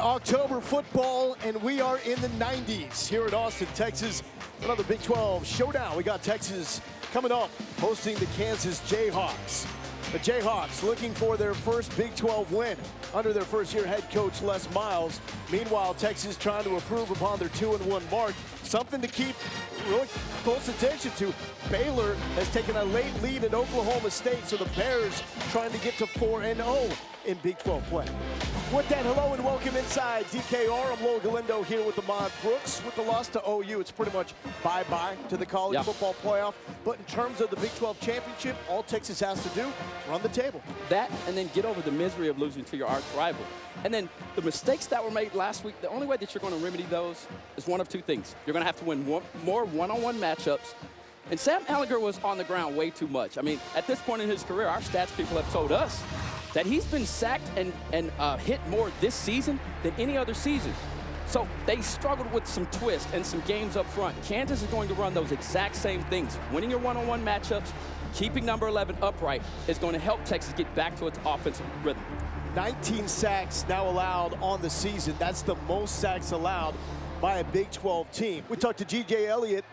October football, and we are in the 90s here in Austin, Texas. Another Big 12 showdown. We got Texas coming up, hosting the Kansas Jayhawks. The Jayhawks looking for their first Big 12 win under their first-year head coach, Les Miles. Meanwhile, Texas trying to improve upon their 2-1 mark. Something to keep really close attention to. Baylor has taken a late lead at Oklahoma State, so the Bears trying to get to 4-0 in Big 12 play. With that, hello and welcome inside DKR. I'm Lowell Galindo here with Ahmad Brooks. With the loss to OU, it's pretty much bye-bye to the college football playoff. But in terms of the Big 12 championship, all Texas has to do, run the table. That, and then get over the misery of losing to your arch rival. And then the mistakes that were made last week, the only way that you're going to remedy those is one of two things. You're going to have to win more one-on-one matchups. And Sam Ehlinger was on the ground way too much. I mean, at this point in his career, our stats people have told us that he's been sacked and hit more this season than any other season. So they struggled with some twists and some games up front. Kansas is going to run those exact same things. Winning your one-on-one matchups, keeping number 11 upright is going to help Texas get back to its offensive rhythm. 19 sacks now allowed on the season. That's the most sacks allowed by a Big 12 team. We talked to G.J. Elliott,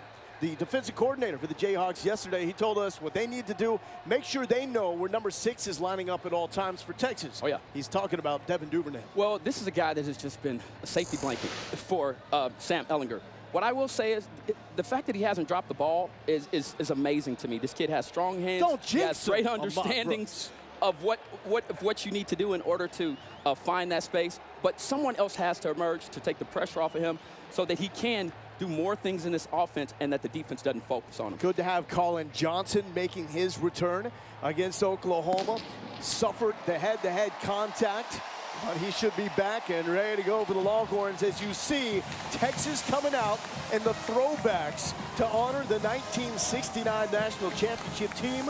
the defensive coordinator for the Jayhawks yesterday. He told us what they need to do, make sure they know where number 6 is lining up at all times for Texas. Oh, yeah. He's talking about Devin Duvernay. Well, this is a guy that has just been a safety blanket for Sam Ehlinger. What I will say is the fact that he hasn't dropped the ball is amazing to me. This kid has strong hands. He has great understandings of what you need to do in order to find that space. But someone else has to emerge to take the pressure off of him so that he can do more things in this offense and that the defense doesn't focus on him. Good to have Colin Johnson making his return against Oklahoma. Suffered the head-to-head contact, but he should be back and ready to go for the Longhorns. As you see, Texas coming out in the throwbacks to honor the 1969 National Championship team.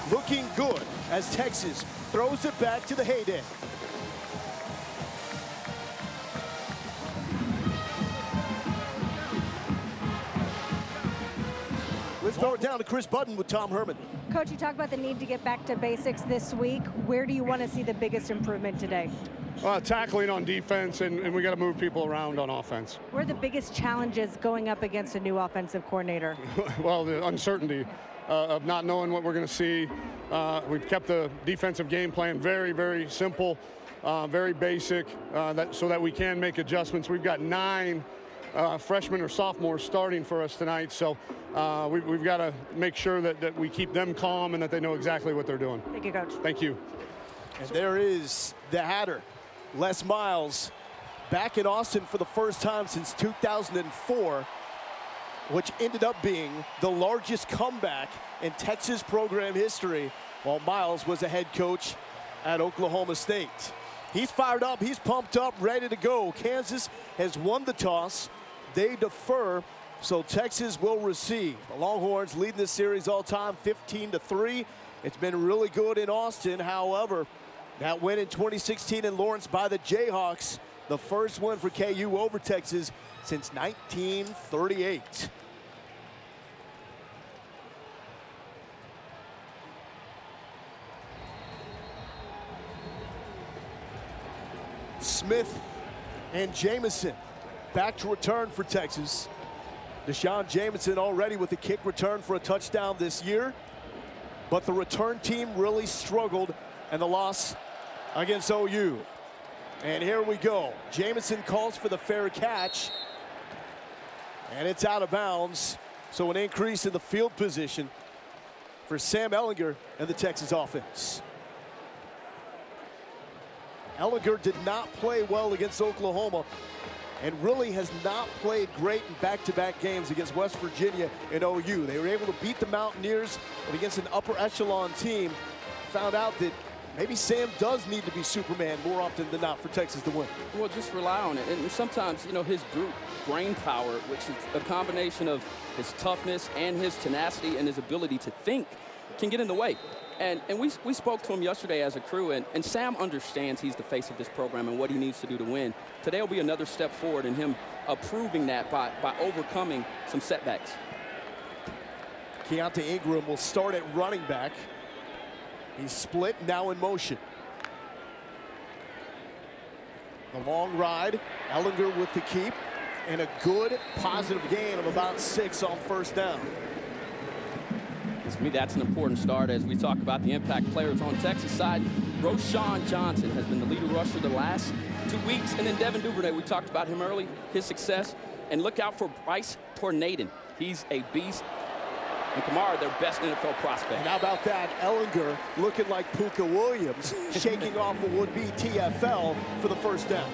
Looking good as Texas throws it back to the heyday. Let's throw it down to Chris Budden with Tom Herman. Coach, you talked about the need to get back to basics this week. Where do you want to see the biggest improvement today? Tackling on defense, and we got to move people around on offense. What are the biggest challenges going up against a new offensive coordinator? Well, the uncertainty of not knowing what we're going to see. We've kept the defensive game plan very, very simple, very basic, so that we can make adjustments. We've got 9 freshmen or sophomores starting for us tonight, so we've got to make sure that we keep them calm and that they know exactly what they're doing. Thank you, Coach. Thank you. And there is the Hatter, Les Miles, back in Austin for the first time since 2004, which ended up being the largest comeback in Texas program history, while Miles was a head coach at Oklahoma State. He's fired up, he's pumped up, ready to go. Kansas has won the toss. They defer, so Texas will receive. The Longhorns leading this series all time, 15-3. It's been really good in Austin. However, that win in 2016 in Lawrence by the Jayhawks, the first win for KU over Texas since 1938. Smith and Jamison back to return for Texas. Deshaun Jamison already with a kick return for a touchdown this year. But the return team really struggled in the loss against OU. And here we go. Jamison calls for the fair catch. And it's out of bounds. So an increase in the field position for Sam Ehlinger and the Texas offense. Ehlinger did not play well against Oklahoma and really has not played great in back-to-back games against West Virginia and OU. They were able to beat the Mountaineers, but against an upper echelon team, found out that maybe Sam does need to be Superman more often than not for Texas to win. Well, just rely on it. And sometimes, you know, his brute brain power, which is a combination of his toughness and his tenacity and his ability to think, can get in the way. And we spoke to him yesterday as a crew, and Sam understands he's the face of this program and what he needs to do to win. Today will be another step forward in him proving that by overcoming some setbacks. Keontae Ingram will start at running back. He's split, now in motion. The long ride, Ehlinger with the keep, and a good positive gain of about 6 on first down. To me, that's an important start as we talk about the impact players on Texas side. Roschon Johnson has been the leader rusher the last 2 weeks. And then Devin Duvernay, we talked about him early, his success. And look out for Bryce Tornaden. He's a beast. And Kamara, their best NFL prospect. And how about that? Ehlinger looking like Pooka Williams, shaking off a would-be TFL for the first down.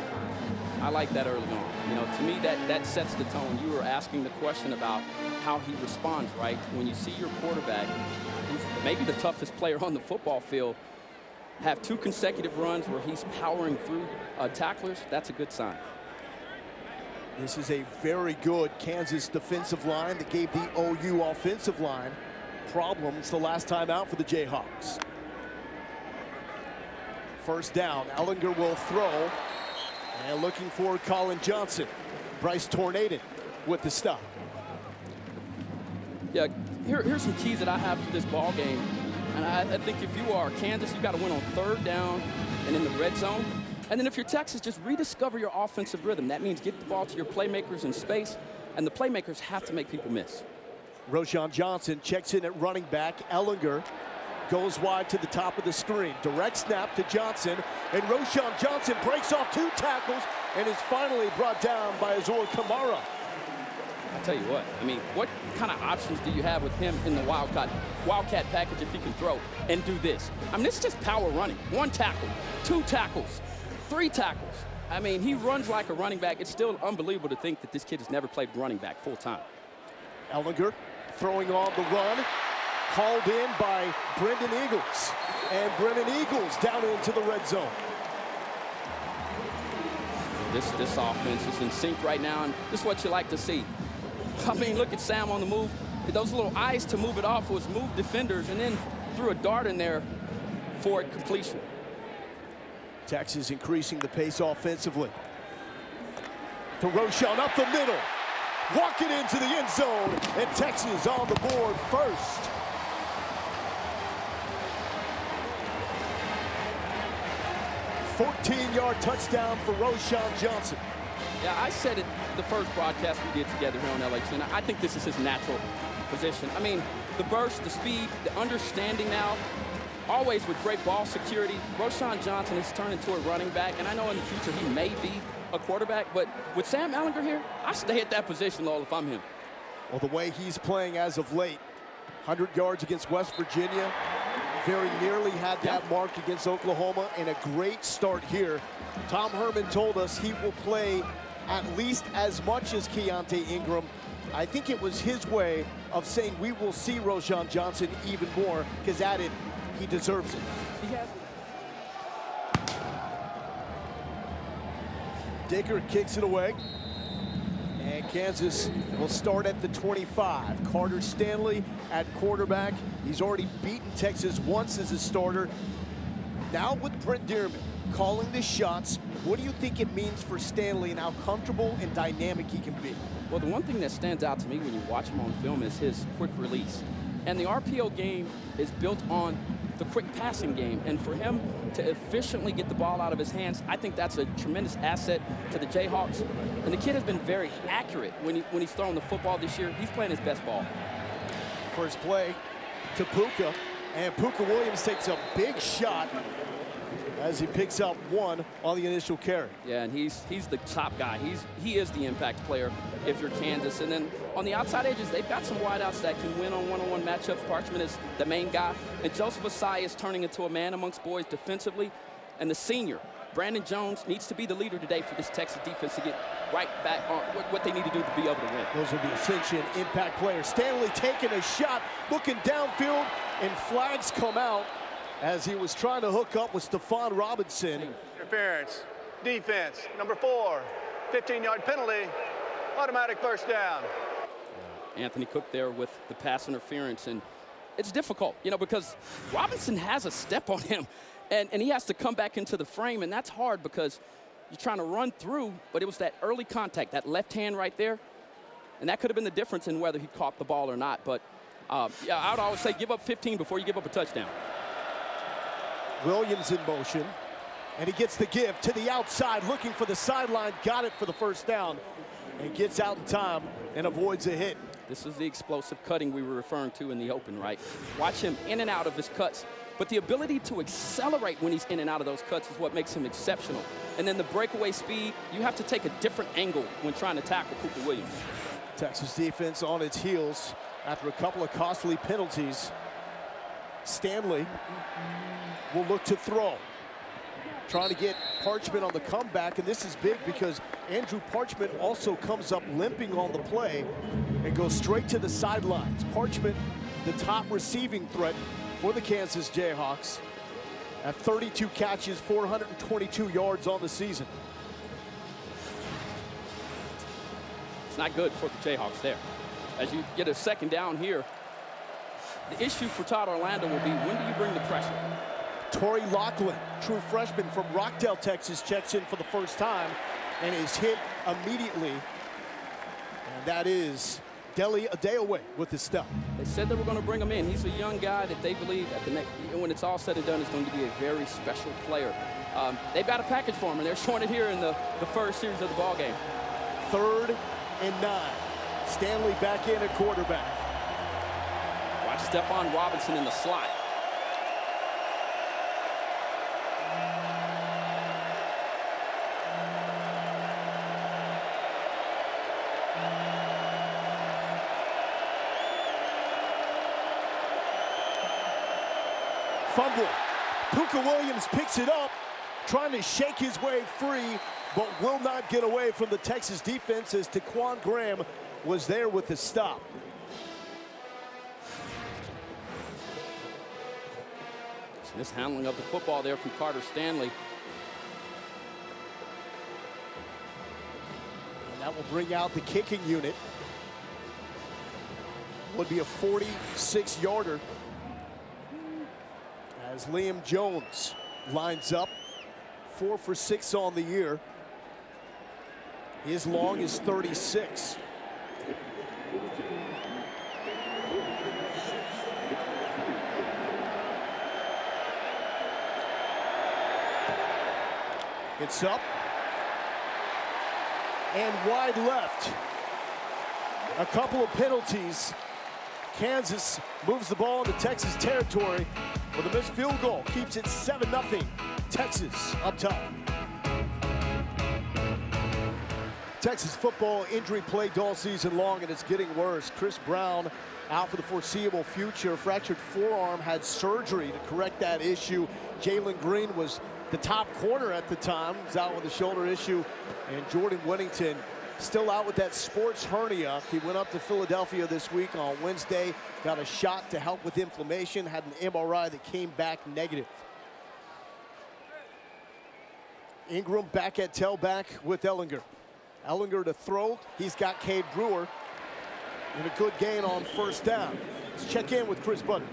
I like that early on. You know, to me, that sets the tone. You were asking the question about how he responds, right? When you see your quarterback, who's maybe the toughest player on the football field, have 2 consecutive runs where he's powering through tacklers, that's a good sign. This is a very good Kansas defensive line that gave the OU offensive line problems the last time out for the Jayhawks. First down, Ehlinger will throw. And looking for Colin Johnson. Bryce Tornaden with the stop. Yeah, here's some keys that I have for this ball game. And I think if you are Kansas, you've got to win on 3rd down and in the red zone. And then if you're Texas, just rediscover your offensive rhythm. That means get the ball to your playmakers in space, and the playmakers have to make people miss. Roschon Johnson checks in at running back. Ehlinger goes wide to the top of the screen. Direct snap to Johnson, and Roschon Johnson breaks off 2 tackles and is finally brought down by Azor Kamara. I'll tell you what, I mean, what kind of options do you have with him in the Wildcat package if he can throw and do this? I mean, it's just power running. 1 tackle, 2 tackles, 3 tackles. I mean, he runs like a running back. It's still unbelievable to think that this kid has never played running back full time. Ehlinger throwing on the run. Hauled in by Brendan Eagles. And Brendan Eagles down into the red zone. This offense is in sync right now, and this is what you like to see. I mean, look at Sam on the move. Those little eyes to move it off was move defenders and then threw a dart in there for completion. Texas increasing the pace offensively. To Roschon up the middle. Walking into the end zone, and Texas on the board first. 14-yard touchdown for Roschon Johnson. Yeah, I said it the first broadcast we did together here on LA10. I think this is his natural position. I mean, the burst, the speed, the understanding now, always with great ball security. Roschon Johnson has turned into a running back, and I know in the future he may be a quarterback, but with Sam Ehlinger here, I stay at that position, Lowell, if I'm him. Well, the way he's playing as of late, 100 yards against West Virginia, very nearly had that mark against Oklahoma, and a great start here. Tom Herman told us he will play at least as much as Keontae Ingram. I think it was his way of saying we will see Roschon Johnson even more, because added, he deserves it. He has. Dicker kicks it away. And Kansas will start at the 25. Carter Stanley at quarterback. He's already beaten Texas once as a starter. Now with Brent Dearman calling the shots, what do you think it means for Stanley and how comfortable and dynamic he can be? Well, the one thing that stands out to me when you watch him on film is his quick release. And the RPO game is built on the quick passing game. And for him to efficiently get the ball out of his hands, I think that's a tremendous asset to the Jayhawks. And the kid has been very accurate when he's throwing the football this year. He's playing his best ball. First play to Pooka, and Pooka Williams takes a big shot as he picks up 1 on the initial carry. Yeah, and he's the top guy. He is the impact player if you're Kansas. And then on the outside edges, they've got some wideouts that can win on one-on-one matchups. Parchment is the main guy, and Joseph Asai is turning into a man amongst boys defensively. And the senior, Brandon Jones, needs to be the leader today for this Texas defense to get right back on what they need to do to be able to win. Those are the ascension impact players. Stanley taking a shot, looking downfield, and flags come out as he was trying to hook up with Stephon Robinson. Interference, defense, number 4, 15-yard penalty, automatic first down. Anthony Cook there with the pass interference, and it's difficult, you know, because Robinson has a step on him, and he has to come back into the frame, and that's hard because you're trying to run through, but it was that early contact, that left hand right there, and that could have been the difference in whether he caught the ball or not. But yeah, I would always say give up 15 before you give up a touchdown. Williams in motion. And he gets the give to the outside, looking for the sideline, got it for the first down, and gets out in time and avoids a hit. This is the explosive cutting we were referring to in the open, right? Watch him in and out of his cuts. But the ability to accelerate when he's in and out of those cuts is what makes him exceptional. And then the breakaway speed, you have to take a different angle when trying to tackle Pooka Williams. Texas defense on its heels after a couple of costly penalties. Stanley will look to throw. Trying to get Parchment on the comeback, and this is big because Andrew Parchment also comes up limping on the play and goes straight to the sidelines. Parchment, the top receiving threat for the Kansas Jayhawks at 32 catches, 422 yards on the season. It's not good for the Jayhawks there. As you get a second down here, the issue for Todd Orlando will be, when do you bring the pressure? Torrey Loughlin, true freshman from Rockdale, Texas, checks in for the first time and is hit immediately. And that is Deli Adeoye with his step. They said they were going to bring him in. He's a young guy that they believe at the next, when it's all said and done, is going to be a very special player. They've got a package for him, and they're showing it here in the first series of the ball game. 3rd and 9. Stanley back in at quarterback. Watch Stephon Robinson in the slot. Fumble. Pooka Williams picks it up, trying to shake his way free, but will not get away from the Texas defense as Taquan Graham was there with the stop. Mishandling of the football there from Carter Stanley. And that will bring out the kicking unit. Would be a 46-yarder. As Liam Jones lines up, 4 for 6 on the year. His long is 36. It's up and wide left. A couple of penalties. Kansas moves the ball into Texas territory with a missed field goal. Keeps it 7-0. Texas up top. Texas football injury plagued all season long, and it's getting worse. Chris Brown out for the foreseeable future. Fractured forearm, had surgery to correct that issue. Jalen Green was the top corner at the time. Was out with a shoulder issue. And Jordan Whittington still out with that sports hernia. He went up to Philadelphia this week on Wednesday, got a shot to help with inflammation, had an MRI that came back negative. Ingram back at tailback with Ehlinger. Ehlinger to throw. He's got Cade Brewer. And a good gain on first down. Let's check in with Chris Button.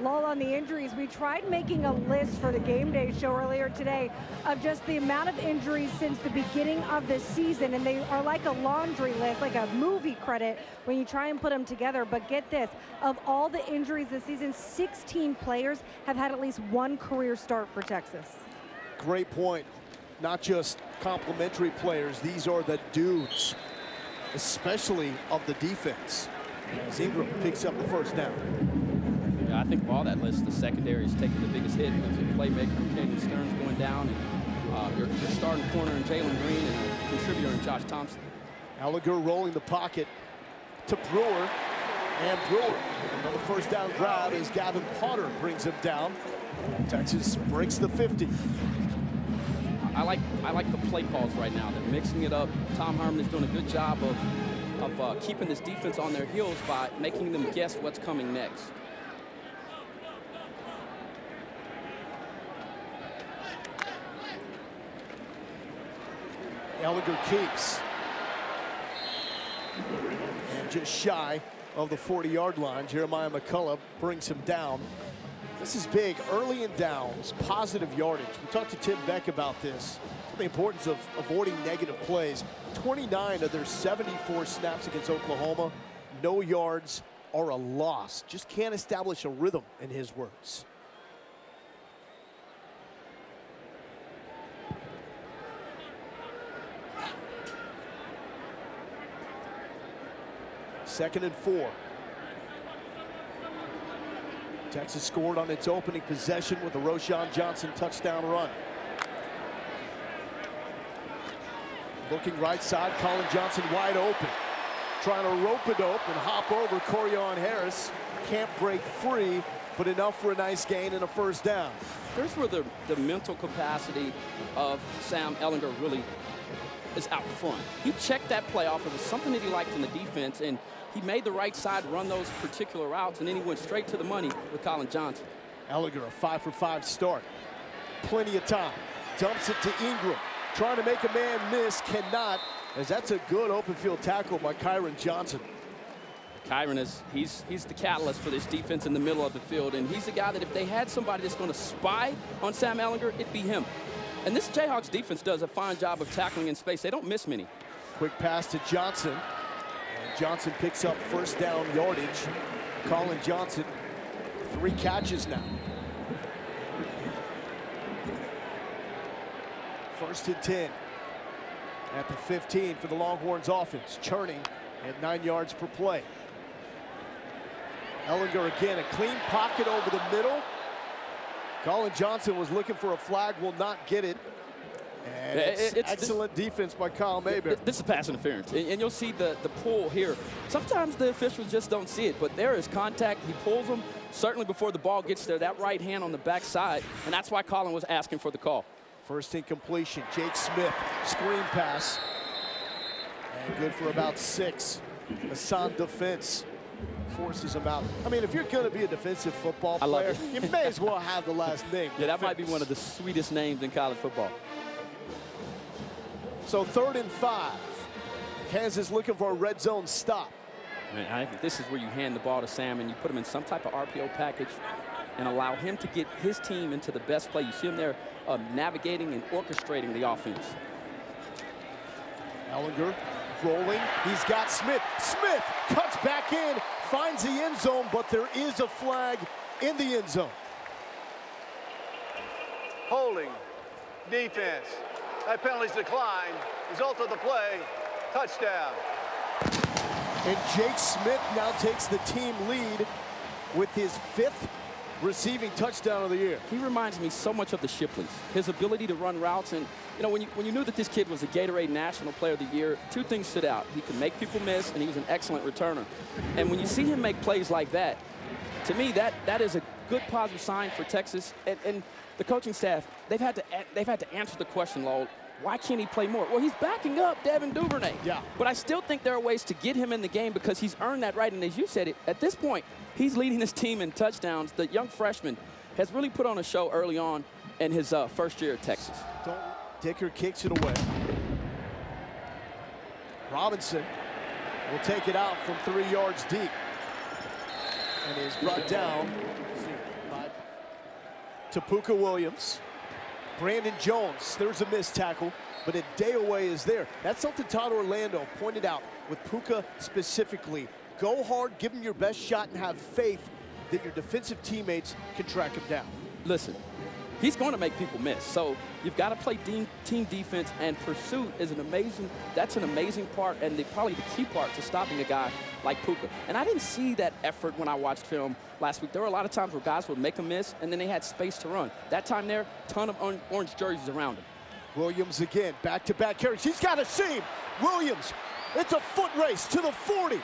Lull on the injuries. We tried making a list for the game day show earlier today of just the amount of injuries since the beginning of the season, and they are like a laundry list, like a movie credit when you try and put them together. But get this, of all the injuries this season, 16 players have had at least one career start for Texas. Great point. Not just complimentary players, these are the dudes, especially of the defense, as Ingram picks up the first down. Yeah, I think of all that list, the secondary is taking the biggest hit with your playmaker, Caden Stearns, going down, and your starting corner in Jalen Green and a contributor in Josh Thompson. Ehlinger rolling the pocket to Brewer, and Brewer, another first down grab as Gavin Potter brings him down. Texas breaks the 50. I like the play calls right now. They're mixing it up. Tom Herman is doing a good job of keeping this defense on their heels by making them guess what's coming next. Ehlinger keeps. And just shy of the 40-yard line, Jeremiah McCullough brings him down. This is big, early in downs, positive yardage. We talked to Tim Beck about this, the importance of avoiding negative plays. 29 of their 74 snaps against Oklahoma, no yards or a loss. Just can't establish a rhythm, in his words. 2nd and 4. Texas scored on its opening possession with a Roschon Johnson touchdown run. Looking right side, Colin Johnson wide open. Trying to rope it up and hop over Corian Harris. Can't break free, but enough for a nice gain and a first down. Here's where the mental capacity of Sam Ehlinger really is out front. He checked that play off. It was something that he liked in the defense, and he made the right side run those particular routes, and then he went straight to the money with Colin Johnson. Ehlinger, a 5-for-5 start. Plenty of time. Dumps it to Ingram. Trying to make a man miss, cannot, as that's a good open field tackle by Kyron Johnson. Kyron he's the catalyst for this defense in the middle of the field, and he's the guy that if they had somebody that's going to spy on Sam Ehlinger, it'd be him. And this Jayhawks defense does a fine job of tackling in space. They don't miss many. Quick pass to Johnson, and Johnson picks up first down yardage. Colin Johnson, 3 catches now. 1st and 10 at the 15 for the Longhorns offense, churning at 9 yards per play. Ehlinger again, a clean pocket over the middle. Colin Johnson was looking for a flag, will not get it. And it's excellent defense by Kyle Mayberry. This is pass interference, and you'll see the pull here. Sometimes the officials just don't see it, but there is contact. He pulls them certainly before the ball gets there, that right hand on the backside, and that's why Colin was asking for the call. First incompletion, Jake Smith, screen pass, and good for about 6. Hassan defense forces him out. I mean, if you're going to be a defensive football player, you may as well have the last name. Yeah, that might be one of the sweetest names in college football. So 3rd and 5. Kansas looking for a red zone stop. Man, I think this is where you hand the ball to Sam and you put him in some type of RPO package and allow him to get his team into the best play. You see him there navigating and orchestrating the offense. Ehlinger rolling. He's got Smith. Smith cuts back in, finds the end zone, but there is a flag in the end zone. Holding. Defense. That penalty's declined. Result of the play, touchdown. And Jake Smith now takes the team lead with his 5th receiving touchdown of the year. He reminds me so much of the Shipleys. His ability to run routes, and you know, when you knew that this kid was a Gatorade National Player of the Year, 2 things stood out. He could make people miss, and he was an excellent returner. And when you see him make plays like that, to me, that is a good positive sign for Texas. And the coaching staff, they've had to answer the question, Lowell, why can't he play more? Well, he's backing up Devin Duvernay. Yeah. But I still think there are ways to get him in the game because he's earned that right. And as you said it, at this point, he's leading his team in touchdowns. The young freshman has really put on a show early on in his first year at Texas. Dicker kicks it away. Robinson will take it out from 3 yards deep. And is brought down to Pooka Williams. Brandon Jones, there's a missed tackle, but a day away is there. That's something Todd Orlando pointed out with Pooka specifically. Go hard, give him your best shot, and have faith that your defensive teammates can track him down. Listen, he's going to make people miss. So you've got to play team defense, and pursuit is an amazing part, and probably the key part to stopping a guy like Pooka. And I didn't see that effort when I watched film last week. There were a lot of times where guys would make a miss, and then they had space to run. That time there, ton of orange jerseys around him. Williams again, back-to-back carries. He's got a seam. Williams, it's a foot race to the 40.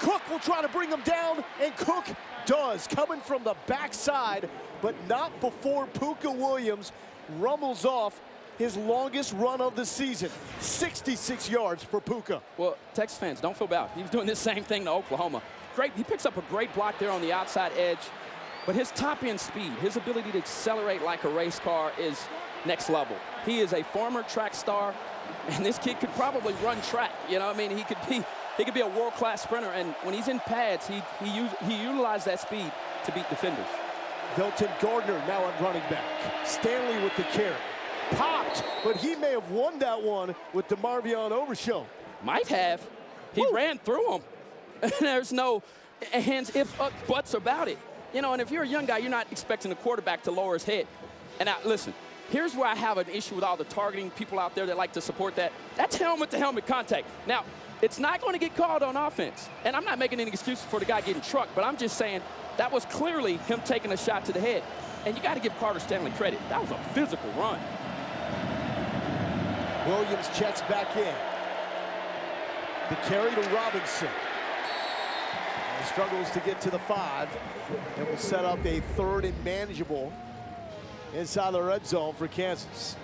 Cook will try to bring him down, and Cook does, coming from the backside, but not before Pooka Williams rumbles off his longest run of the season. 66 yards for Pooka. Well, Texas fans, don't feel bad. He was doing this same thing to Oklahoma. Great, he picks up a great block there on the outside edge, but his top-end speed, his ability to accelerate like a race car is next level. He is a former track star, and this kid could probably run track. You know, I mean, he could be a world-class sprinter, and when he's in pads, he utilized that speed to beat defenders. Velton Gardner now at running back. Stanley with the carry. Popped, but he may have won that one with DeMarvion Overshown. Might have. He ran through him. There's no hands, if, buts about it. You know, and if you're a young guy, you're not expecting the quarterback to lower his head. And now, listen, here's where I have an issue with all the targeting people out there that like to support that. That's helmet-to-helmet contact. Now, it's not going to get called on offense. And I'm not making any excuses for the guy getting trucked, but I'm just saying that was clearly him taking a shot to the head. And you got to give Carter Stanley credit. That was a physical run. Williams checks back in. The carry to Robinson. And struggles to get to the 5. And will set up a 3rd and manageable inside the red zone for Kansas.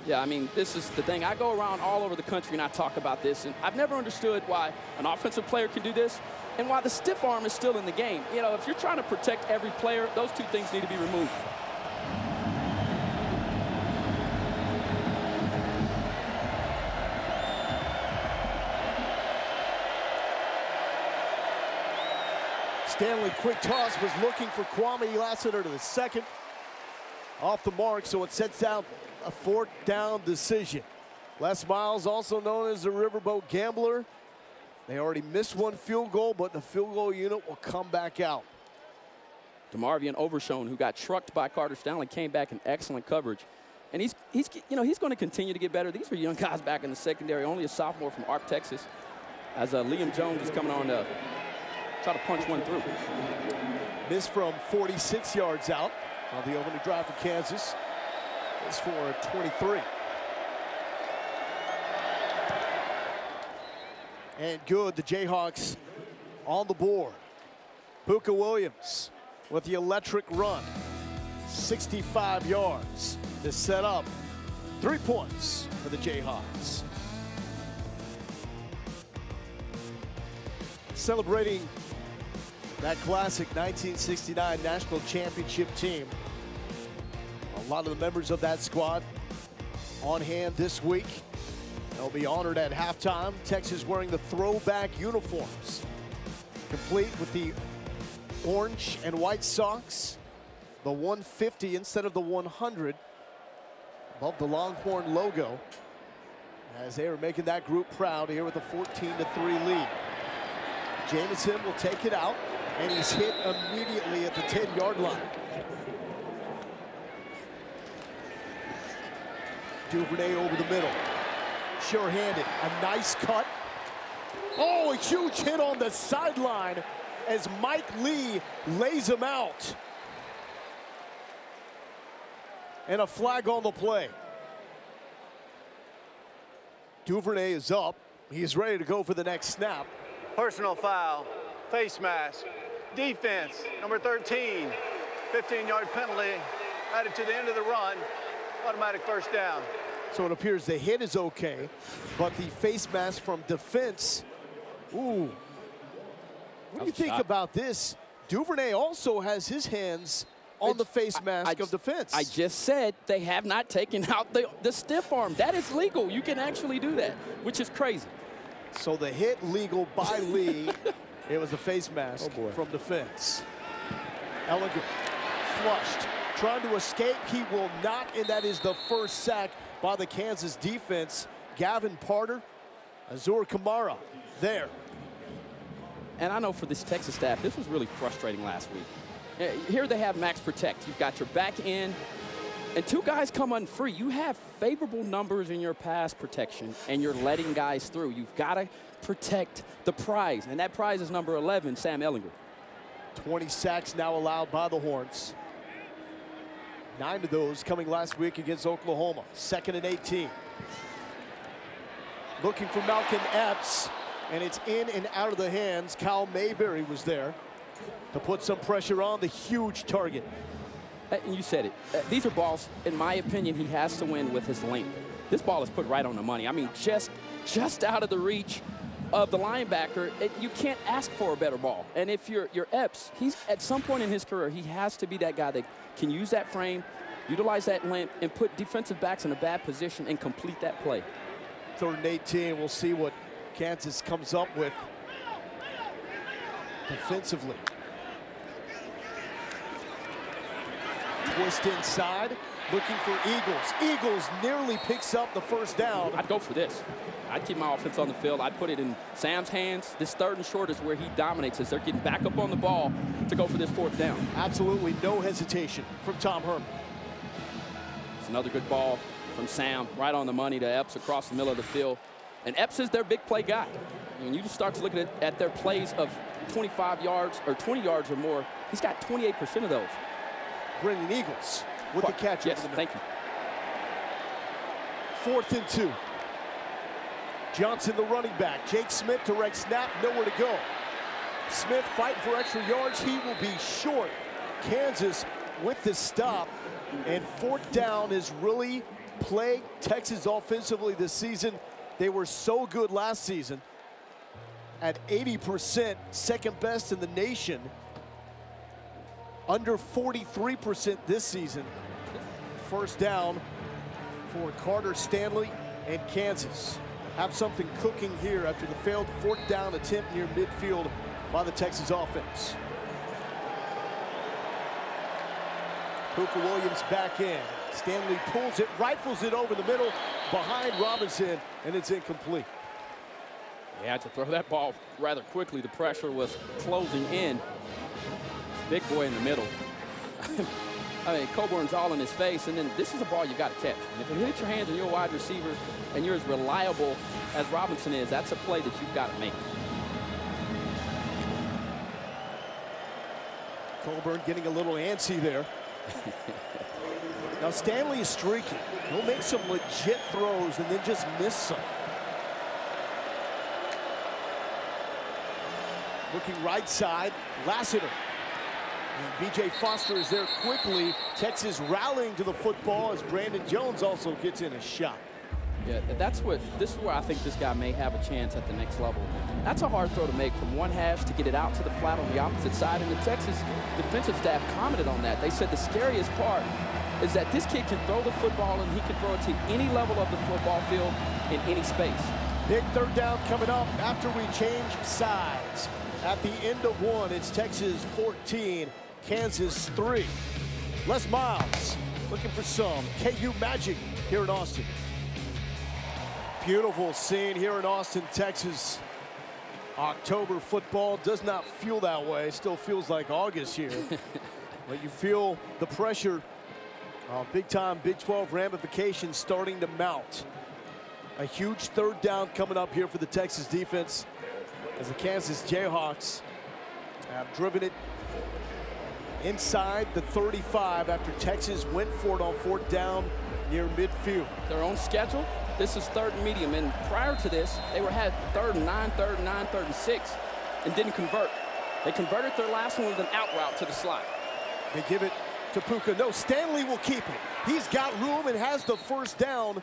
Yeah, I mean, this is the thing. I go around all over the country and I talk about this, and I've never understood why an offensive player can do this and why the stiff arm is still in the game. You know, if you're trying to protect every player, those two things need to be removed. Stanley, quick toss, was looking for Kwame Lassiter to the 2nd. Off the mark, so it sets out a 4th down decision. Les Miles, also known as the Riverboat Gambler. They already missed 1 field goal, but the field goal unit will come back out. DeMarvion Overshone, who got trucked by Carter Stanley, came back in excellent coverage. And he's going to continue to get better. These are young guys back in the secondary, only a sophomore from Arp, Texas, as Liam Jones is coming on to try to punch one through. Miss from 46 yards out on the opening drive for Kansas. It's for 23. And good, the Jayhawks on the board. Pooka Williams with the electric run. 65 yards to set up 3 points for the Jayhawks. Celebrating that classic 1969 national championship team. A lot of the members of that squad on hand this week. They'll be honored at halftime. Texas wearing the throwback uniforms, complete with the orange and white socks, the 150 instead of the 100 above the Longhorn logo, as they are making that group proud here with a 14-3 lead. Jamison will take it out, and he's hit immediately at the 10-yard line. Duvernay over the middle. Sure-handed, a nice cut. Oh, a huge hit on the sideline as Mike Lee lays him out. And a flag on the play. Duvernay is up. He's ready to go for the next snap. Personal foul, face mask, defense, number 13, 15-yard penalty, added to the end of the run, automatic first down. So it appears the hit is okay, but the face mask from defense, ooh. What do you think about this? Duvernay also has his hands on the face mask of defense. I just said they have not taken out the stiff arm. That is legal. You can actually do that, which is crazy. So the hit legal by Lee. It was a face mask from defense. Ehlinger flushed, trying to escape. He will not, and that is the first sack by the Kansas defense. Gavin Parter, Azur Kamara there. And I know for this Texas staff, this was really frustrating last week. Here they have max protect. You've got your back end, and 2 guys come unfree. You have favorable numbers in your pass protection, and you're letting guys through. You've got to protect the prize, and that prize is number 11, Sam Ehlinger. 20 sacks now allowed by the Horns. 9 of those coming last week against Oklahoma. 2nd and 18. Looking for Malcolm Epps, and it's in and out of the hands. Kyle Mayberry was there to put some pressure on the huge target. And you said it. These are balls, in my opinion, he has to win with his length. This ball is put right on the money. I mean, just out of the reach of the linebacker. You can't ask for a better ball. And if you're Epps, he's at some point in his career, he has to be that guy that can use that frame, utilize that length, and put defensive backs in a bad position and complete that play. 3rd and 18. We'll see what Kansas comes up with defensively. Twist inside, looking for Eagles. Eagles nearly picks up the first down. I'd go for this. I'd keep my offense on the field. I'd put it in Sam's hands. This 3rd and short is where he dominates as they're getting back up on the ball to go for this 4th down. Absolutely no hesitation from Tom Herman. It's another good ball from Sam, right on the money to Epps across the middle of the field. And Epps is their big play guy. When you just start to look at their plays of 25 yards or 20 yards or more, he's got 28% of those. Brendan Eagles with the catch. Yes, thank you. 4th and 2. Johnson, the running back. Jake Smith, direct snap, nowhere to go. Smith fighting for extra yards. He will be short. Kansas with the stop. And 4th down has really plagued Texas offensively this season. They were so good last season at 80%, second best in the nation. Under 43% this season. 1st down for Carter Stanley and Kansas. Have something cooking here after the failed 4th down attempt near midfield by the Texas offense. Pooka Williams back in. Stanley pulls it, rifles it over the middle behind Robinson, and it's incomplete. Yeah, to throw that ball rather quickly, the pressure was closing in. Big boy in the middle. I mean, Coburn's all in his face, and then this is a ball you got to catch. And if it hits your hands and you're a wide receiver and you're as reliable as Robinson is, that's a play that you've got to make. Coburn getting a little antsy there. Now Stanley is streaking. He'll make some legit throws and then just miss some. Looking right side, Lassiter. And B.J. Foster is there quickly. Texas rallying to the football as Brandon Jones also gets in a shot. Yeah, this is where I think this guy may have a chance at the next level. That's a hard throw to make from one hash to get it out to the flat on the opposite side. And the Texas defensive staff commented on that. They said the scariest part is that this kid can throw the football and he can throw it to any level of the football field in any space. Big 3rd down coming up after we change sides. At the end of 1, it's Texas 14, Kansas 3. Les Miles looking for some KU magic here in Austin. Beautiful scene here in Austin, Texas. October football does not feel that way. Still feels like August here. But you feel the pressure of big-time Big 12 ramifications starting to mount. A huge 3rd down coming up here for the Texas defense as the Kansas Jayhawks have driven it inside the 35 after Texas went for it on 4th down near midfield. Their own schedule. This is 3rd and medium, and prior to this, they had 3rd and 9, 3rd and 9, 3rd and 6, and didn't convert. They converted their last one with an out route to the slot. They give it to Pooka. No, Stanley will keep it. He's got room and has the 1st down.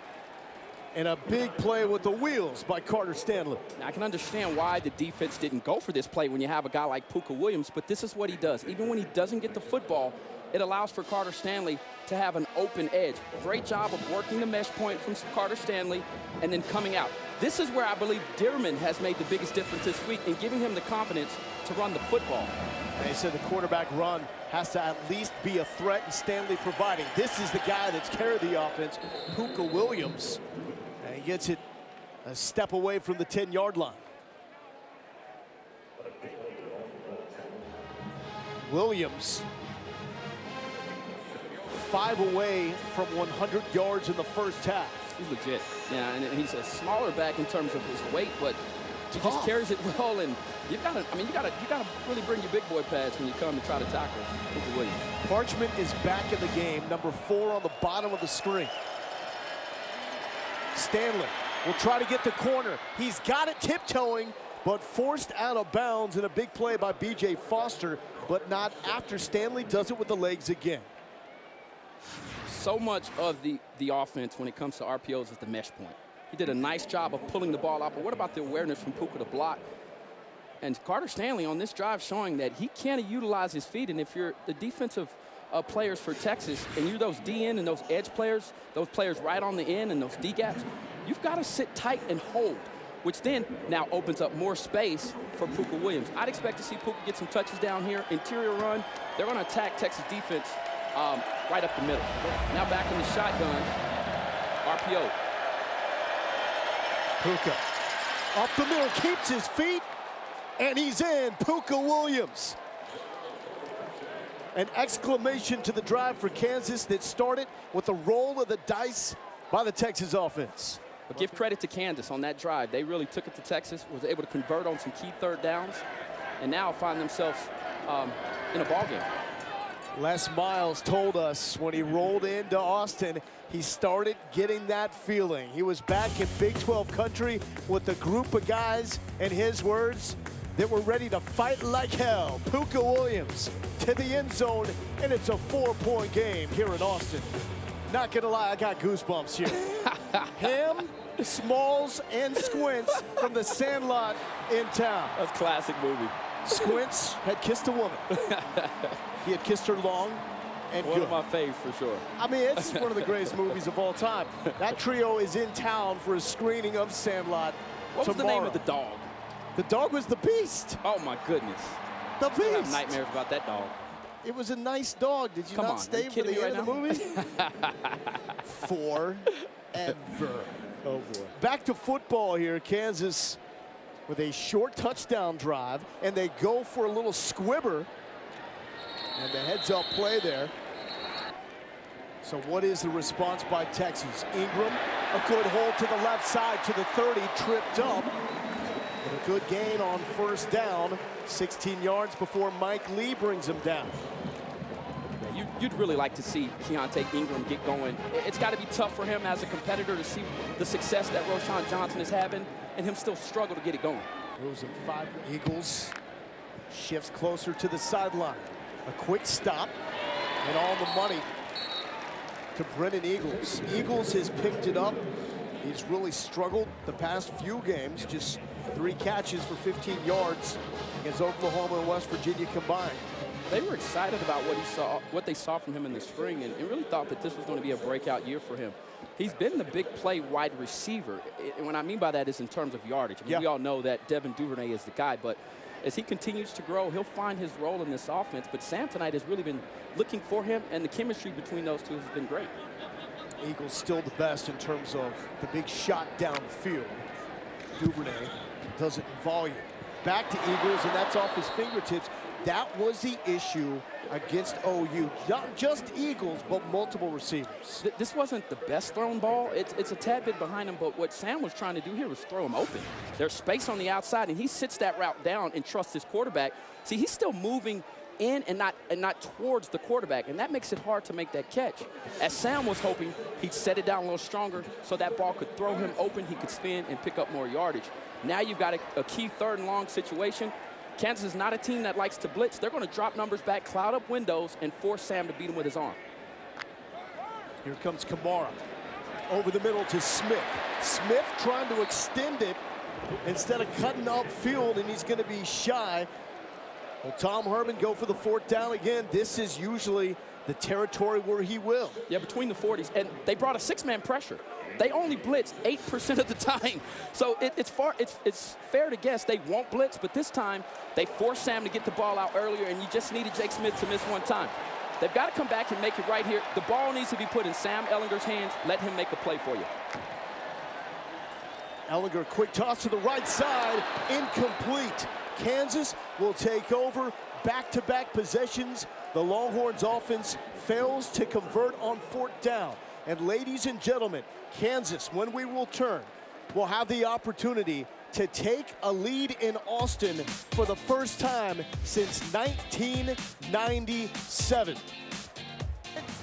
And a big play with the wheels by Carter Stanley. Now, I can understand why the defense didn't go for this play when you have a guy like Pooka Williams, but this is what he does. Even when he doesn't get the football, it allows for Carter Stanley to have an open edge. Great job of working the mesh point from Carter Stanley and then coming out. This is where I believe Dearman has made the biggest difference this week in giving him the confidence to run the football. They said the quarterback run has to at least be a threat, and Stanley providing. This is the guy that's carried the offense, Pooka Williams. And he gets it a step away from the 10-yard line. Williams 5 away from 100 yards in the 1st half. He's legit. Yeah, and he's a smaller back in terms of his weight, but he just carries it well. And you gotta really bring your big boy pads when you come to try to tackle Pooka Williams. Parchment is back in the game, number 4 on the bottom of the screen. Stanley will try to get the corner. He's got it tiptoeing, but forced out of bounds in a big play by B.J. Foster, but not after Stanley does it with the legs again. So much of the offense when it comes to RPOs is the mesh point. He did a nice job of pulling the ball out, but what about the awareness from Pooka to block? And Carter Stanley on this drive showing that he can't utilize his feet, and if you're the defensive players for Texas, and you're those DN and those edge players, those players right on the end and those D gaps, you've got to sit tight and hold, which then now opens up more space for Pooka Williams. I'd expect to see Pooka get some touches down here, interior run. They're going to attack Texas defense right up the middle. Now back in the shotgun, RPO. Pooka up the middle, keeps his feet, and he's in. Pooka Williams. An exclamation to the drive for Kansas that started with a roll of the dice by the Texas offense. But give credit to Kansas on that drive. They really took it to Texas, was able to convert on some key third downs, and now find themselves in a ball game. Les Miles told us when he rolled into Austin, he started getting that feeling. He was back in Big 12 country with a group of guys, in his words, that were ready to fight like hell. Pooka Williams to the end zone, and it's a 4-point game here in Austin. Not gonna lie, I got goosebumps here. Him, Smalls, and Squints from the Sandlot in town. That's a classic movie. Squints had kissed a woman. He had kissed her long and One good. of my faves for sure. I mean, it's one of the greatest movies of all time. That trio is in town for a screening of Sandlot What was tomorrow. the name of the dog? The dog was the Beast. Oh my goodness. The I have Beast. nightmares about that dog. It was a nice dog. Did you Come not on, are stay you for kidding the me end of the movie? Forever. Oh boy. Back to football here. Kansas with a short touchdown drive, and they go for a little squibber. And the heads-up play there. So what is the response by Texas? Ingram, a good hold to the left side to the 30, tripped up. But a good gain on first down, 16 yards before Mike Lee brings him down. Yeah, you'd really like to see Keontae Ingram get going. It's got to be tough for him as a competitor to see the success that Roschon Johnson is having and him still struggle to get it going. Moves him 5. Eagles shifts closer to the sideline. A quick stop and on the money to Brennan Eagles. Eagles has picked it up. He's really struggled the past few games. Just 3 catches for 15 yards against Oklahoma and West Virginia combined. They were excited about what they saw from him in the spring, and really thought that this was going to be a breakout year for him. He's been the big play wide receiver. And what I mean by that is in terms of yardage. I mean, we all know that Devin Duvernay is the guy, but as he continues to grow, he'll find his role in this offense. But Sam tonight has really been looking for him, and the chemistry between those two has been great. Eagles still the best in terms of the big shot downfield. Duvernay does it in volume. Back to Eagles, and that's off his fingertips. That was the issue against OU. Not just Eagles, but multiple receivers. This wasn't the best thrown ball. It's a tad bit behind him, but what Sam was trying to do here was throw him open. There's space on the outside, and he sits that route down and trusts his quarterback. See, he's still moving in and not towards the quarterback, and that makes it hard to make that catch. As Sam was hoping, he'd set it down a little stronger so that ball could throw him open, he could spin and pick up more yardage. Now you've got a key 3rd and long situation. Kansas is not a team that likes to blitz. They're going to drop numbers back, cloud up windows, and force Sam to beat him with his arm. Here comes Kamara. Over the middle to Smith. Smith trying to extend it instead of cutting upfield, and he's going to be shy. Will Tom Herman go for the 4th down again? This is usually the territory where he will. Yeah, between the 40s. And they brought a 6-man pressure. They only blitz 8% of the time. So it's fair to guess they won't blitz, but this time they forced Sam to get the ball out earlier, and you just needed Jake Smith to miss one time. They've got to come back and make it right here. The ball needs to be put in Sam Ehlinger's hands. Let him make a play for you. Ehlinger, quick toss to the right side, incomplete. Kansas will take over back-to-back possessions. The Longhorns offense fails to convert on 4th down. And ladies and gentlemen, Kansas, when we return, will have the opportunity to take a lead in Austin for the first time since 1997.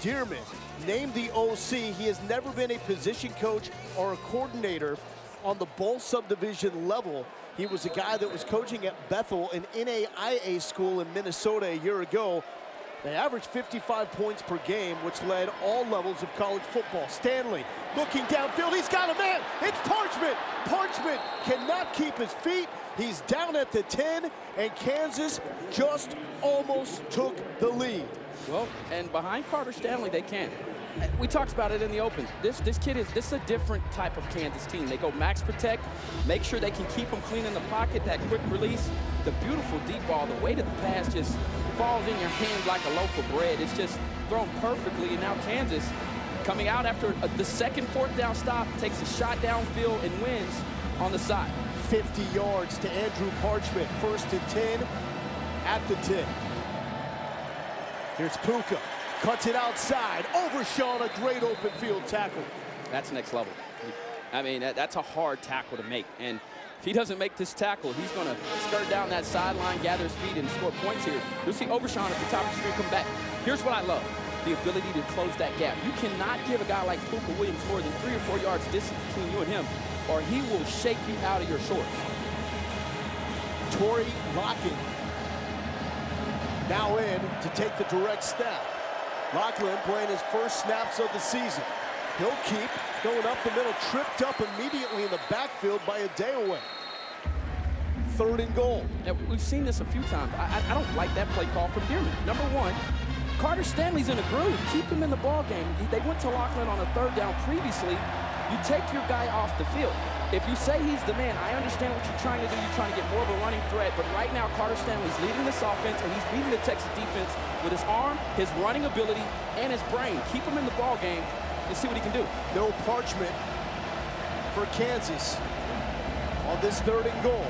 Dearman named the OC. He has never been a position coach or a coordinator on the Bowl subdivision level. He was a guy that was coaching at Bethel, an NAIA school in Minnesota a year ago. They averaged 55 points per game, which led all levels of college football. Stanley looking downfield. He's got a man. It's Parchment. Parchment cannot keep his feet. He's down at the 10, and Kansas just almost took the lead. Well, and behind Carter Stanley, they can. We talked about it in the open. This is a different type of Kansas team. They go max protect, make sure they can keep him clean in the pocket, that quick release, the beautiful deep ball, the weight of the pass just falls in your hand like a loaf of bread. It's just thrown perfectly, and now Kansas, coming out after the 2nd 4th down stop, takes a shot downfield and wins on the side. 50 yards to Andrew Parchment, 1st and 10 at the 10. Here's Pooka. Cuts it outside. Overshot, a great open field tackle. That's next level. I mean, that's a hard tackle to make. And if he doesn't make this tackle, he's going to skirt down that sideline, gather his feet, and score points here. You'll see Overshawn at the top of the screen come back. Here's what I love, the ability to close that gap. You cannot give a guy like Pooka Williams more than 3 or 4 yards distance between you and him, or he will shake you out of your shorts. Torrey Locking now in to take the direct snap. Lachlan playing his first snaps of the season. He'll keep going up the middle, tripped up immediately in the backfield by a day away. 3rd and goal. Now, we've seen this a few times. I don't like that play call from Dearman. Number one, Carter Stanley's in a groove. Keep him in the ball game. They went to Lachlan on a 3rd down previously. You take your guy off the field. If you say he's the man, I understand what you're trying to do. You're trying to get more of a running threat. But right now, Carter Stanley's leading this offense, and he's beating the Texas defense with his arm, his running ability, and his brain. Keep him in the ball game and see what he can do. No Parchment for Kansas on this 3rd and goal.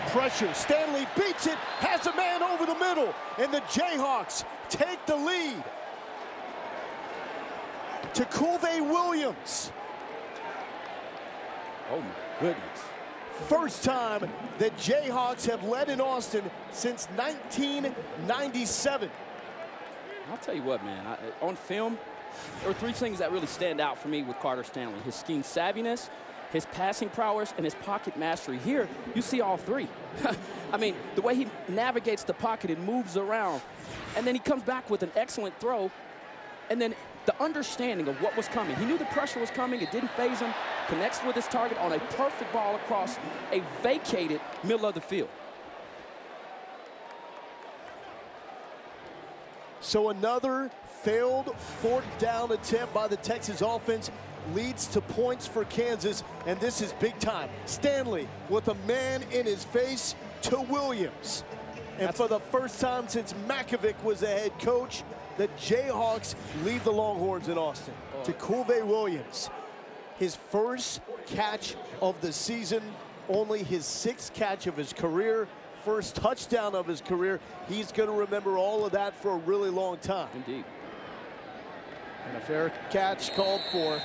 Pressure, Stanley beats it, has a man over the middle, and the Jayhawks take the lead. To Pooka Williams. Oh my goodness. First time the Jayhawks have led in Austin since 1997. I'll tell you what, man, on film, there are 3 things that really stand out for me with Carter Stanley. His scheme savviness, his passing prowess, and his pocket mastery. Here, you see all 3. I mean, the way he navigates the pocket and moves around, and then he comes back with an excellent throw, and then the understanding of what was coming. He knew the pressure was coming. It didn't faze him. Connects with his target on a perfect ball across a vacated middle of the field. So another failed 4th down attempt by the Texas offense leads to points for Kansas, and this is big time. Stanley with a man in his face to Williams. And for the first time since Makovic was the head coach, the Jayhawks lead the Longhorns in Austin. To Pooka Williams, his first catch of the season, only his 6th catch of his career, first touchdown of his career. He's going to remember all of that for a really long time. Indeed. And a fair catch called for.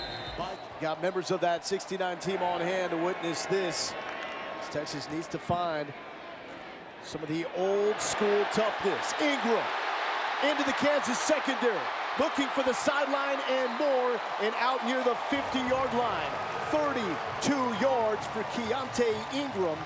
Got members of that 69 team on hand to witness this. Texas needs to find some of the old school toughness. Ingram into the Kansas secondary, looking for the sideline and more, and out near the 50-yard line. 32 yards for Keontae Ingram,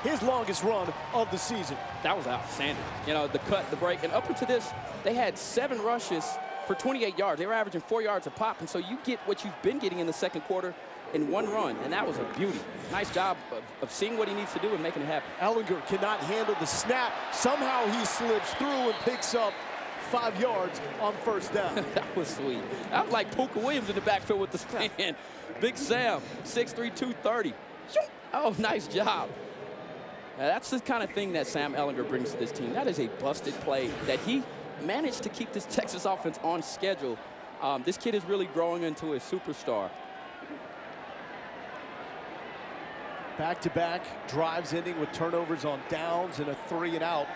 his longest run of the season. That was outstanding. You know, the cut, the break, and up until this, they had 7 rushes for 28 yards. They were averaging 4 yards a pop, and so you get what you've been getting in the 2nd quarter in 1 run, and that was a beauty. Nice job of seeing what he needs to do and making it happen. Ehlinger cannot handle the snap. Somehow he slips through and picks up 5 yards on 1st down. That was sweet. That was like Pooka Williams in the backfield with the span. Big Sam, 6'3", 230. Oh, nice job. Now, that's the kind of thing that Sam Ehlinger brings to this team. That is a busted play that he managed to keep this Texas offense on schedule. This kid is really growing into a superstar. Back-to-back drives ending with turnovers on downs and a 3-and-out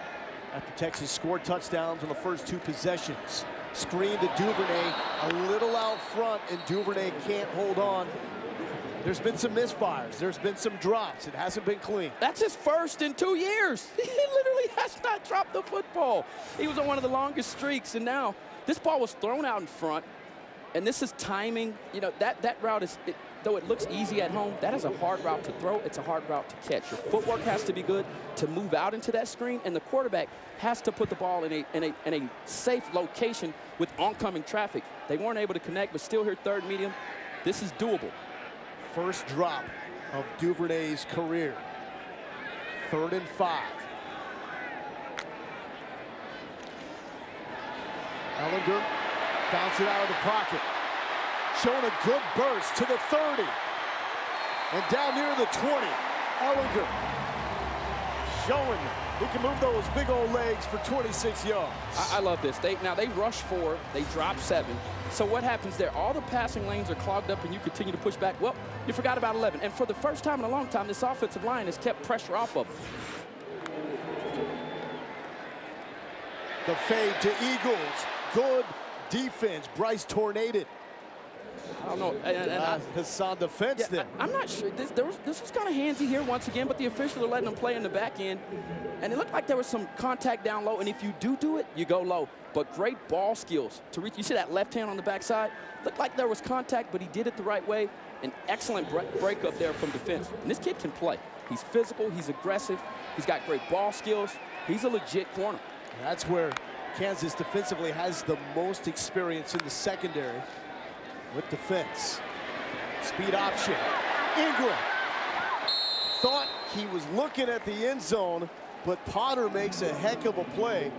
after Texas scored touchdowns on the first 2 possessions. Screen to Duvernay, a little out front, and Duvernay can't hold on. There's been some misfires. There's been some drops. It hasn't been clean. That's his first in 2 years. He literally has not dropped the football. He was on one of the longest streaks, and now this ball was thrown out in front, and this is timing. You know, that route is, though it looks easy at home, that is a hard route to throw. It's a hard route to catch. Your footwork has to be good to move out into that screen, and the quarterback has to put the ball in a safe location with oncoming traffic. They weren't able to connect, but still here 3rd medium. This is doable. First drop of Duvernay's career. 3rd and 5. Ehlinger bounce it out of the pocket. Showing a good burst to the 30. And down near the 20. Ehlinger showing he can move those big old legs for 26 yards. I love this. They rush 4, they drop 7. So what happens there? All the passing lanes are clogged up and you continue to push back. Well, you forgot about 11. And for the first time in a long time, this offensive line has kept pressure off of them. The fade to Eagles. Good defense. Bryce tornaded. I don't know. Hassan defense there. I'm not sure. This was kind of handsy here once again, but the officials are letting him play in the back end. And it looked like there was some contact down low. And if you do it, you go low. But great ball skills to reach. You see that left hand on the backside? Looked like there was contact, but he did it the right way. An excellent break up there from defense. And this kid can play. He's physical. He's aggressive. He's got great ball skills. He's a legit corner. That's where Kansas defensively has the most experience in the secondary with defense. Speed option. Ingram thought he was looking at the end zone, but Potter makes a heck of a play.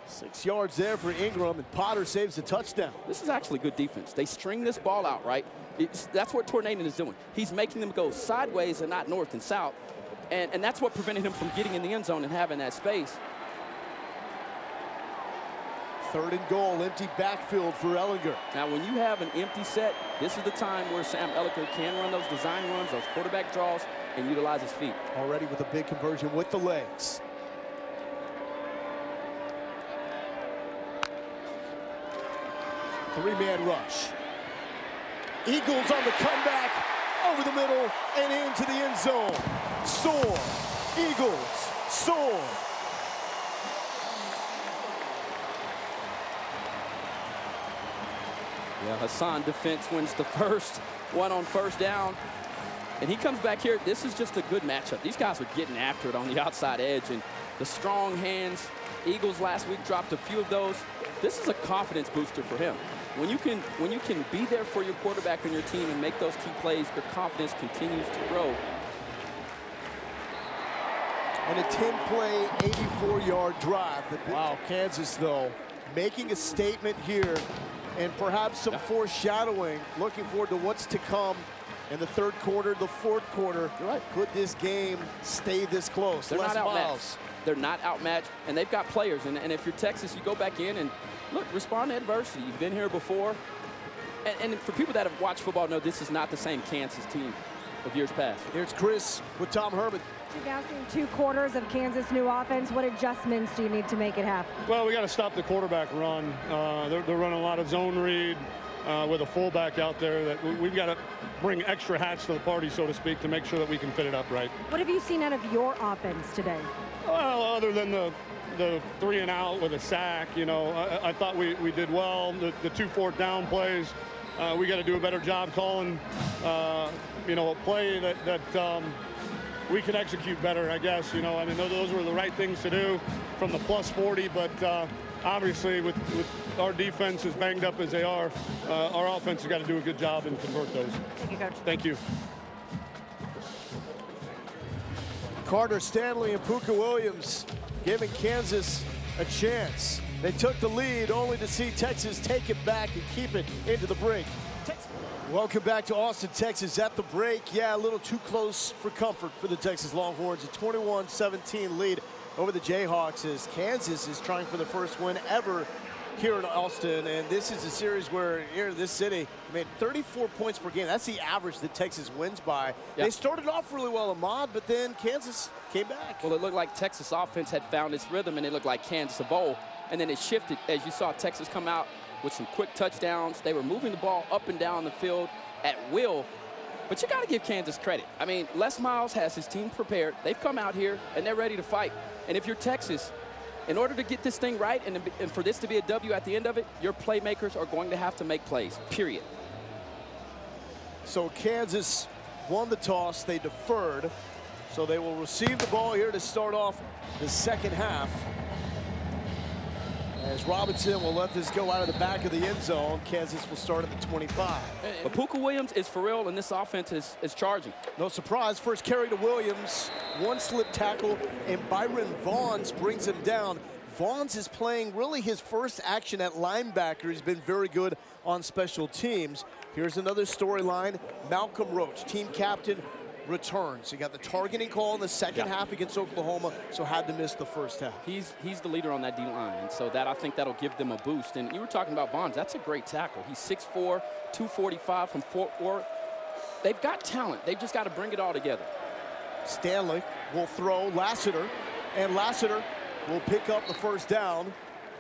6 yards there for Ingram, and Potter saves the touchdown. This is actually good defense. They string this ball out, right? That's what Tornaden is doing. He's making them go sideways and not north and south. And that's what prevented him from getting in the end zone and having that space. 3rd and goal, empty backfield for Ehlinger. Now, when you have an empty set, this is the time where Sam Ehlinger can run those design runs, those quarterback draws, and utilize his feet. Already with a big conversion with the legs. Three-man rush. Eagles on the comeback, over the middle and into the end zone. Soar. Eagles soar. Yeah, Hassan defense wins the first one on 1st down. And he comes back here. This is just a good matchup. These guys are getting after it on the outside edge. And the strong hands, Eagles last week dropped a few of those. This is a confidence booster for him. When you can be there for your quarterback and your team and make those key plays, your confidence continues to grow. And a 10-play, 84-yard drive. Wow, Kansas, though, making a statement here and perhaps some foreshadowing, looking forward to what's to come in the 3rd quarter, the 4th quarter. You're right. Could this game stay this close? They're not outmatched. They're not outmatched, and they've got players. And if you're Texas, you go back in and, look, respond to adversity. You've been here before. And for people that have watched football, know this is not the same Kansas team of years past. Here's Chris with Tom Herman. You've now seen 2 quarters of Kansas' new offense. What adjustments do you need to make it happen? Well, we got to stop the quarterback run. They're running a lot of zone read with a fullback out there. That we've got to bring extra hats to the party, so to speak, to make sure that we can fit it up right. What have you seen out of your offense today? Well, other than the 3-and-out with a sack, you know, I thought we did well. The 2 4th down plays, we got to do a better job calling, you know, a play that we can execute better, I guess. You know, I mean, those were the right things to do from the +40, but obviously with our defense as banged up as they are, our offense has got to do a good job and convert those. Thank you, Coach. Thank you. Carter Stanley and Pooka Williams giving Kansas a chance. They took the lead only to see Texas take it back and keep it into the break. Welcome back to Austin, Texas. At the break, yeah, a little too close for comfort for the Texas Longhorns. A 21-17 lead over the Jayhawks as Kansas is trying for the first win ever here in Austin. And this is a series where here in this city, I mean, 34 points per game. That's the average that Texas wins by. They started off really well, Ahmad, but then Kansas came back. Well, it looked like Texas offense had found its rhythm, and it looked like Kansas of old. And then it shifted as you saw Texas come out with some quick touchdowns. They were moving the ball up and down the field at will. But you got to give Kansas credit. I mean, Les Miles has his team prepared. They've come out here, and they're ready to fight. And if you're Texas, in order to get this thing right and for this to be a W at the end of it, your playmakers are going to have to make plays, period. So Kansas won the toss. They deferred. So they will receive the ball here to start off the second half. As Robinson will let this go out of the back of the end zone. Kansas will start at the 25. But Pooka Williams is for real, and this offense is charging. No surprise, first carry to Williams, 1 slip tackle, and Byron Vaughns brings him down. Vaughns is playing really his first action at linebacker. He's been very good on special teams. Here's another storyline. Malcolm Roach, team captain, returns. He got the targeting call in the second half against Oklahoma, so had to miss the first half. He's the leader on that D-line, and so I think that'll give them a boost. And you were talking about Vaughns. That's a great tackle. He's 6'4", 245 from Fort Worth. They've got talent. They've just got to bring it all together. Stanley will throw Lassiter, and Lassiter will pick up the first down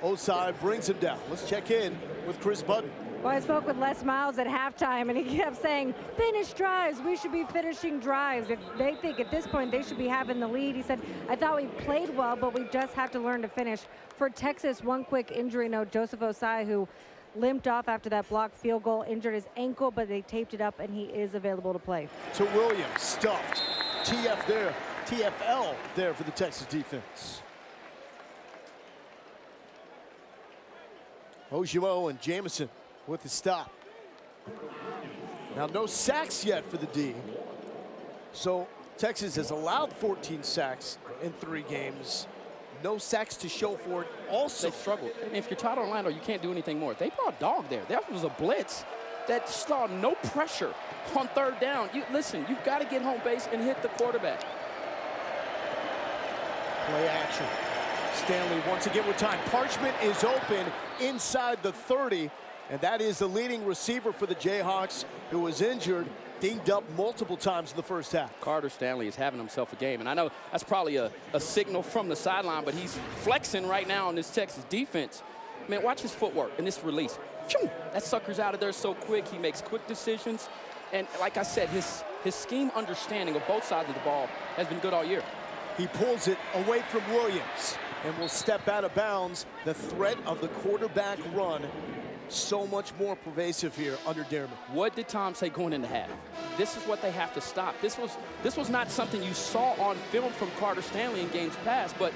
Osai brings him down. Let's check in with Chris Budden. Well, I spoke with Les Miles at halftime, and he kept saying, finish drives. We should be finishing drives. If they think at this point they should be having the lead. He said, I thought we played well, but we just have to learn to finish. For Texas, one quick injury note, Joseph Osai, who limped off after that blocked field goal, injured his ankle, but they taped it up, and he is available to play. To Williams, stuffed. TFL there for the Texas defense. Ojimo and Jamison with the stop. Now, no sacks yet for the D. So Texas has allowed 14 sacks in 3 games. No sacks to show for it. Also, they struggled. And if you're Todd Orlando, you can't do anything more. They brought dog there. That was a blitz that saw no pressure on 3rd down. Listen, you've got to get home base and hit the quarterback. Play action. Stanley once again with time. Parchment is open inside the 30, and that is the leading receiver for the Jayhawks, who was injured, dinged up multiple times in the first half. Carter Stanley is having himself a game, and I know that's probably a signal from the sideline, but he's flexing right now on this Texas defense. Man, watch his footwork and this release. Phew, that sucker's out of there so quick. He makes quick decisions, and like I said, his scheme understanding of both sides of the ball has been good all year. He pulls it away from Williams and will step out of bounds. The threat of the quarterback run so much more pervasive here under Dearman. What did Tom say going into half? This is what they have to stop. This was not something you saw on film from Carter Stanley in games past, but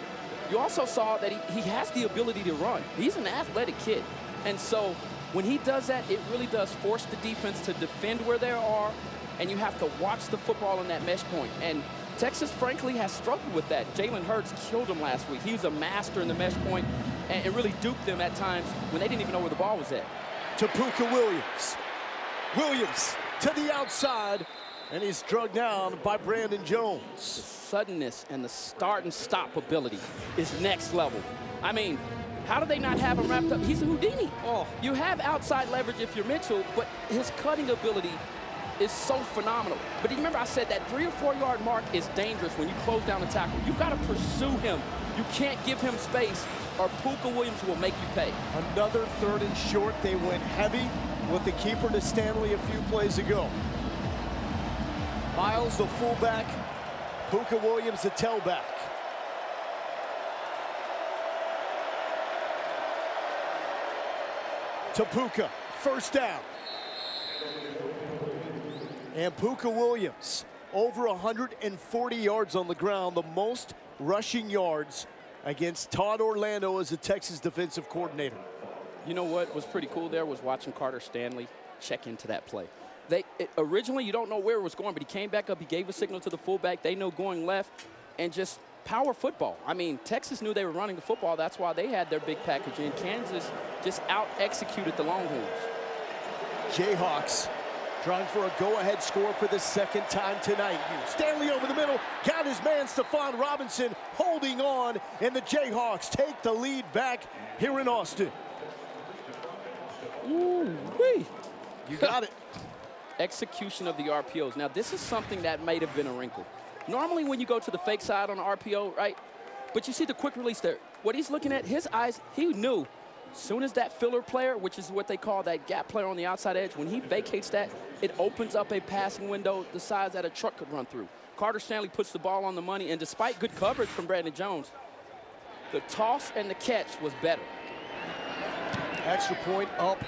you also saw that he has the ability to run. He's an athletic kid. And so when he does that, it really does force the defense to defend where they are, and you have to watch the football in that mesh point. And Texas, frankly, has struggled with that. Jalen Hurts killed him last week. He was a master in the mesh point and really duped them at times when they didn't even know where the ball was at. To Pooka Williams. Williams to the outside, and he's drugged down by Brandon Jones. The suddenness and the start and stop ability is next level. I mean, how do they not have him wrapped up? He's a Houdini. Oh. You have outside leverage if you're Mitchell, but his cutting ability is so phenomenal. But remember, I said that 3 or 4 yard mark is dangerous when you close down the tackle. You've got to pursue him. You can't give him space, or Pooka Williams will make you pay. Another 3rd and short. They went heavy with the keeper to Stanley a few plays ago. Miles, the fullback. Pooka Williams, the tailback. To Pooka, 1st down. And Pooka Williams, over 140 yards on the ground, the most rushing yards against Todd Orlando as the Texas defensive coordinator. You know what was pretty cool there was watching Carter Stanley check into that play. Originally, you don't know where it was going, but he came back up, he gave a signal to the fullback. They know going left, and just power football. I mean, Texas knew they were running the football. That's why they had their big package in. Kansas just out-executed the Longhorns. Jayhawks trying for a go-ahead score for the 2nd time tonight. Stanley over the middle, got his man Stephon Robinson holding on, and the Jayhawks take the lead back here in Austin. Ooh-wee. You got it. Execution of the RPOs. Now, this is something that might have been a wrinkle. Normally, when you go to the fake side on the RPO, right? But you see the quick release there. What he's looking at, his eyes, he knew as soon as that filler player, which is what they call that gap player on the outside edge, when he vacates that, it opens up a passing window the size that a truck could run through. Carter Stanley puts the ball on the money, and despite good coverage from Brandon Jones, the toss and the catch was better. Extra point up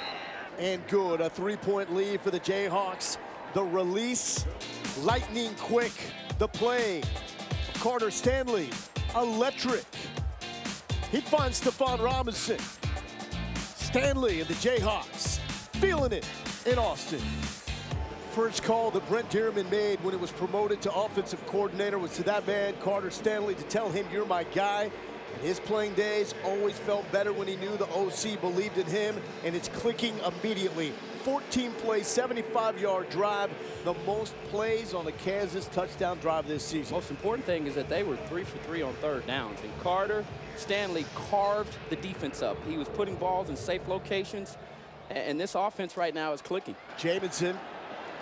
and good. A 3-point lead for the Jayhawks. The release, lightning quick. The play, Carter Stanley, electric. He finds Stephon Robinson. Stanley and the Jayhawks feeling it in Austin. First call that Brent Dearman made when it was promoted to offensive coordinator was to that man, Carter Stanley, to tell him, you're my guy. And his playing days always felt better when he knew the OC believed in him, and it's clicking immediately. 14 plays, 75-yard drive, the most plays on a Kansas touchdown drive this season. Most important thing is that they were 3 for 3 on 3rd downs, and Carter Stanley carved the defense up. He was putting balls in safe locations, and this offense right now is clicking. Jamison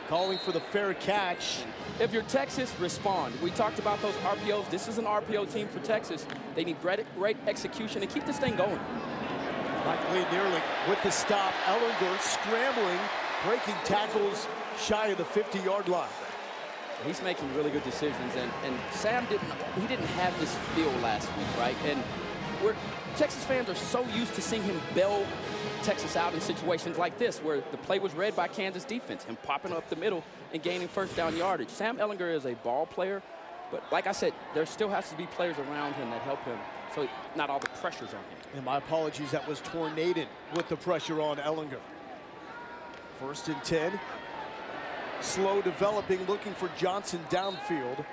calling for the fair catch. If you're Texas, respond. We talked about those RPOs. This is an RPO team for Texas. They need great execution to keep this thing going. Mike Lee nearly with the stop. Ehlinger scrambling, breaking tackles shy of the 50-yard line. He's making really good decisions, and Sam didn't have this feel last week, right? And Texas fans are so used to seeing him bail Texas out in situations like this, where the play was read by Kansas defense, him popping up the middle and gaining first down yardage. Sam Ehlinger is a ball player, but like I said, there still has to be players around him that help him, so not all the pressure's on him. And my apologies, that was tornaded with the pressure on Ehlinger. 1st and 10. Slow developing, looking for Johnson downfield.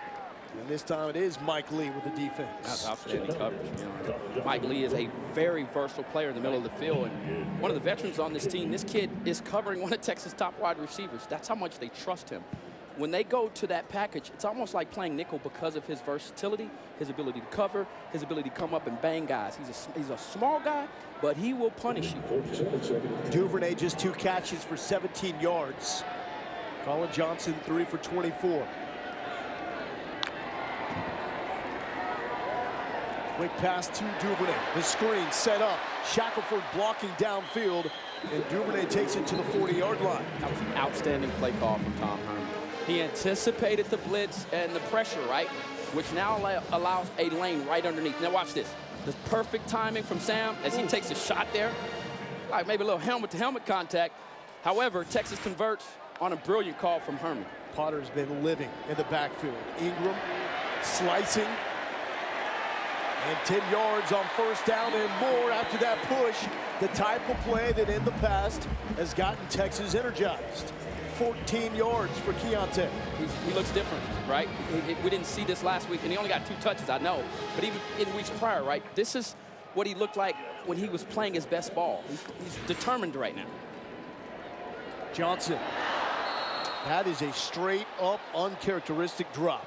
And this time it is Mike Lee with the defense. That's outstanding coverage. You know, Mike Lee is a very versatile player in the middle of the field. And one of the veterans on this team, this kid is covering one of Texas' top wide receivers. That's how much they trust him. When they go to that package, it's almost like playing nickel because of his versatility, his ability to cover, his ability to come up and bang guys. He's a small guy, but he will punish you. Duvernay just 2 catches for 17 yards. Colin Johnson 3 for 24. Quick pass to Duvernay. The screen set up. Shackelford blocking downfield, and Duvernay takes it to the 40-yard line. That was an outstanding play call from Tom Herman. He anticipated the blitz and the pressure, right? Which now allows a lane right underneath. Now watch this. The perfect timing from Sam as he takes a shot there. Like maybe a little helmet-to-helmet contact. However, Texas converts on a brilliant call from Herman. Potter's been living in the backfield. Ingram slicing. And 10 yards on 1st down and more after that push. The type of play that in the past has gotten Texas energized. 14 yards for Keontae. He looks different, right? We didn't see this last week, and he only got 2 touches, I know. But even in weeks prior, right, this is what he looked like when he was playing his best ball. He's determined right now. Johnson. That is a straight-up, uncharacteristic drop.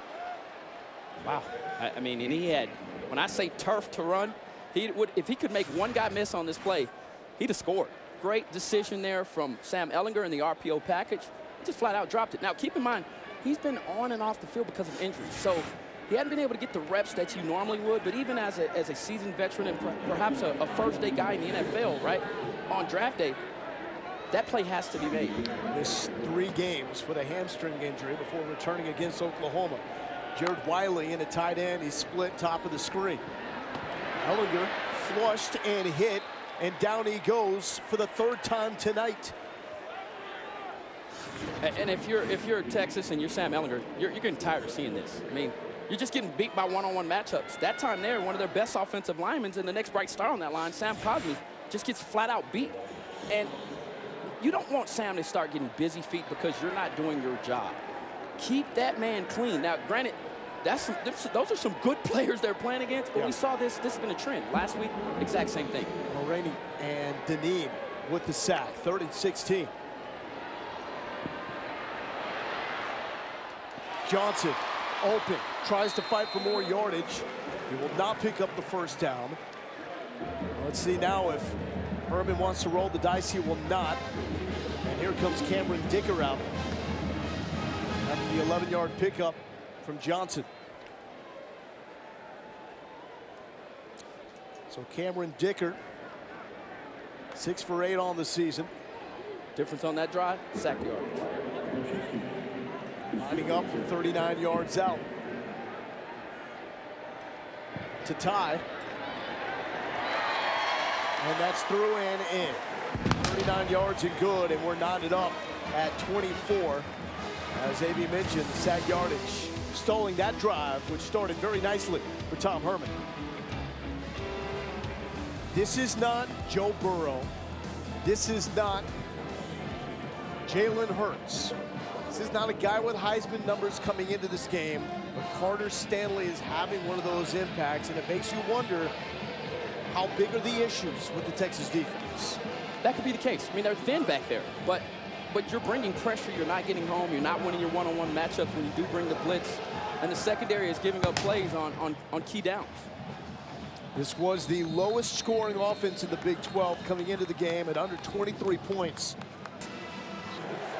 Wow. I mean, and he had, when I say turf to run, if he could make one guy miss on this play, he'd have scored. Great decision there from Sam Ehlinger in the RPO package. He just flat out dropped it. Now, keep in mind, he's been on and off the field because of injuries. So he hadn't been able to get the reps that you normally would, but even as a seasoned veteran and perhaps a first-day guy in the NFL, right, on draft day, that play has to be made. Missed 3 games with a hamstring injury before returning against Oklahoma. Jared Wiley in a tight end. He's split top of the screen. Ehlinger flushed and hit, and down he goes for the 3rd time tonight. And if you're Texas and you're Sam Ehlinger, you're getting tired of seeing this. I mean, you're just getting beat by one-on-one matchups. That time there, one of their best offensive linemen and the next bright star on that line, Sam Cosmi, just gets flat out beat. And you don't want Sam to start getting busy feet because you're not doing your job. Keep that man clean. Now, granted, those are some good players they're playing against, but we saw this has been a trend. Last week, exact same thing. Mulroney and Deneen with the sack, 3rd and 16. Johnson open, tries to fight for more yardage. He will not pick up the 1st down. Let's see now if Herman wants to roll the dice. He will not. And here comes Cameron Dicker out after the 11-yard pickup from Johnson. So Cameron Dicker, 6 for 8 on the season. Difference on that drive, sack yard. Lining up from 39 yards out. To tie. And that's through and in. 39 yards and good, and we're knotted up at 24. As A.B. mentioned, sack yardage stalling that drive, which started very nicely for Tom Herman. This is not Joe Burrow. This is not Jalen Hurts. This is not a guy with Heisman numbers coming into this game, but Carter Stanley is having one of those impacts, and it makes you wonder how big are the issues with the Texas defense. That could be the case. I mean, they're thin back there, but you're bringing pressure. You're not getting home. You're not winning your one-on-one matchups when you do bring the blitz, and the secondary is giving up plays on key downs. This was the lowest scoring offense in the Big 12 coming into the game at under 23 points.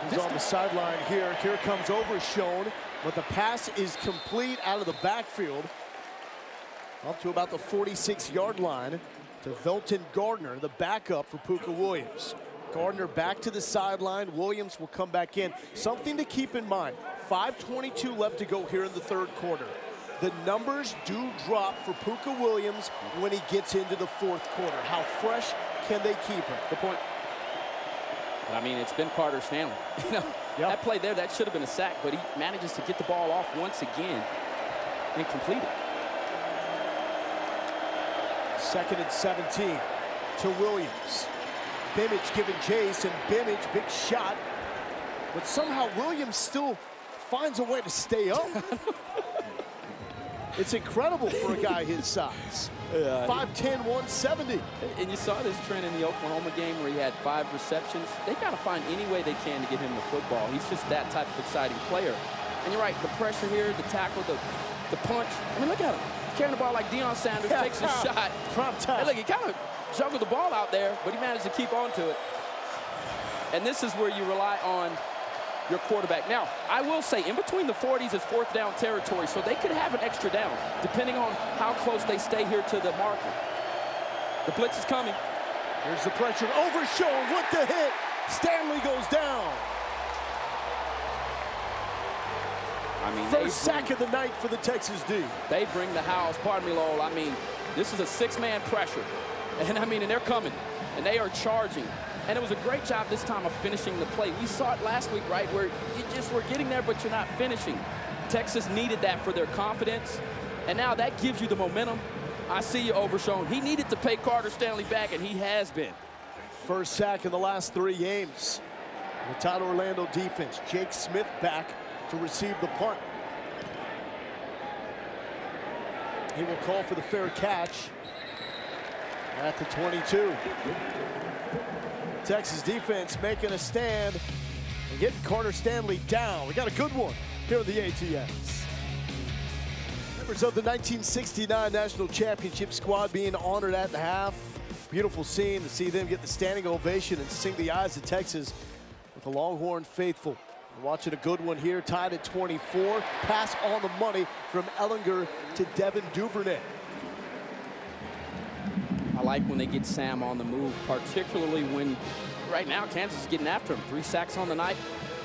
He's on the sideline here. Here comes Overshown, but the pass is complete out of the backfield up to about the 46-yard line. to Velton Gardner, the backup for Pooka Williams. Gardner back to the sideline. Williams will come back in. Something to keep in mind, 5:22 left to go here in the third quarter. The numbers do drop for Pooka Williams when he gets into the fourth quarter. How fresh can they keep him? Good point. I mean, it's been Carter Stanley. You know, that play there, that should have been a sack, but he manages to get the ball off once again and complete it. 2nd and 17 to Williams. Bimage giving chase, and Bimage, big shot. But somehow Williams still finds a way to stay up. It's incredible for a guy his size. 5'10", 170. And you saw this trend in the Oklahoma game where he had 5 receptions. They got to find any way they can to get him the football. He's just that type of exciting player. And you're right, the pressure here, the tackle, the punch. I mean, look at him. Carrying the ball like Deion Sanders, takes a shot. Hey, look, he kind of juggled the ball out there, but he managed to keep on to it. And this is where you rely on your quarterback. Now, I will say, in between the 40s is 4th down territory, so they could have an extra down, depending on how close they stay here to the marker. The blitz is coming. Here's the pressure, overshown with the hit. Stanley goes down. I mean, first sack of the night for the Texas D. They bring the house. Pardon me, Lowell. I mean, this is a 6-man pressure. And I mean, and they're coming, and they are charging. And it was a great job this time of finishing the play. We saw it last week, right, where you just were getting there, but you're not finishing. Texas needed that for their confidence, and now that gives you the momentum. I see you, Overshown. He needed to pay Carter Stanley back, and he has been. First sack in the last 3 games. The Todd Orlando defense. Jake Smith back to receive the punt. He will call for the fair catch at the 22. Texas defense making a stand and getting Carter Stanley down. We got a good one here at the ATS. Members of the 1969 National Championship squad being honored at the half. Beautiful scene to see them get the standing ovation and sing the eyes of Texas with the Longhorn faithful. We're watching a good one here, tied at 24. Pass on the money from Ehlinger to Devin Duvernay. I like when they get Sam on the move, particularly when right now Kansas is getting after him. 3 sacks on the night,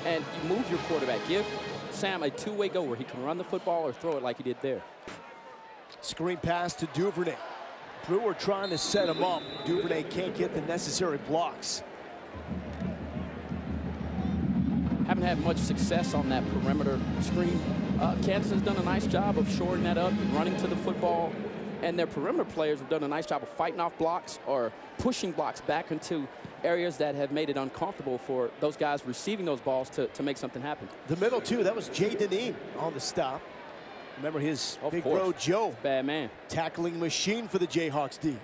and you move your quarterback. Give Sam a 2-way go where he can run the football or throw it like he did there. Screen pass to Duvernay. Brewer trying to set him up. Duvernay can't get the necessary blocks. Haven't had much success on that perimeter screen. Kansas has done a nice job of shoring that up, running to the football. And their perimeter players have done a nice job of fighting off blocks or pushing blocks back into areas that have made it uncomfortable for those guys receiving those balls to make something happen. The middle, too, that was Jay Deneen on the stop. Remember his big bro, Joe. Bad man. Tackling machine for the Jayhawks D.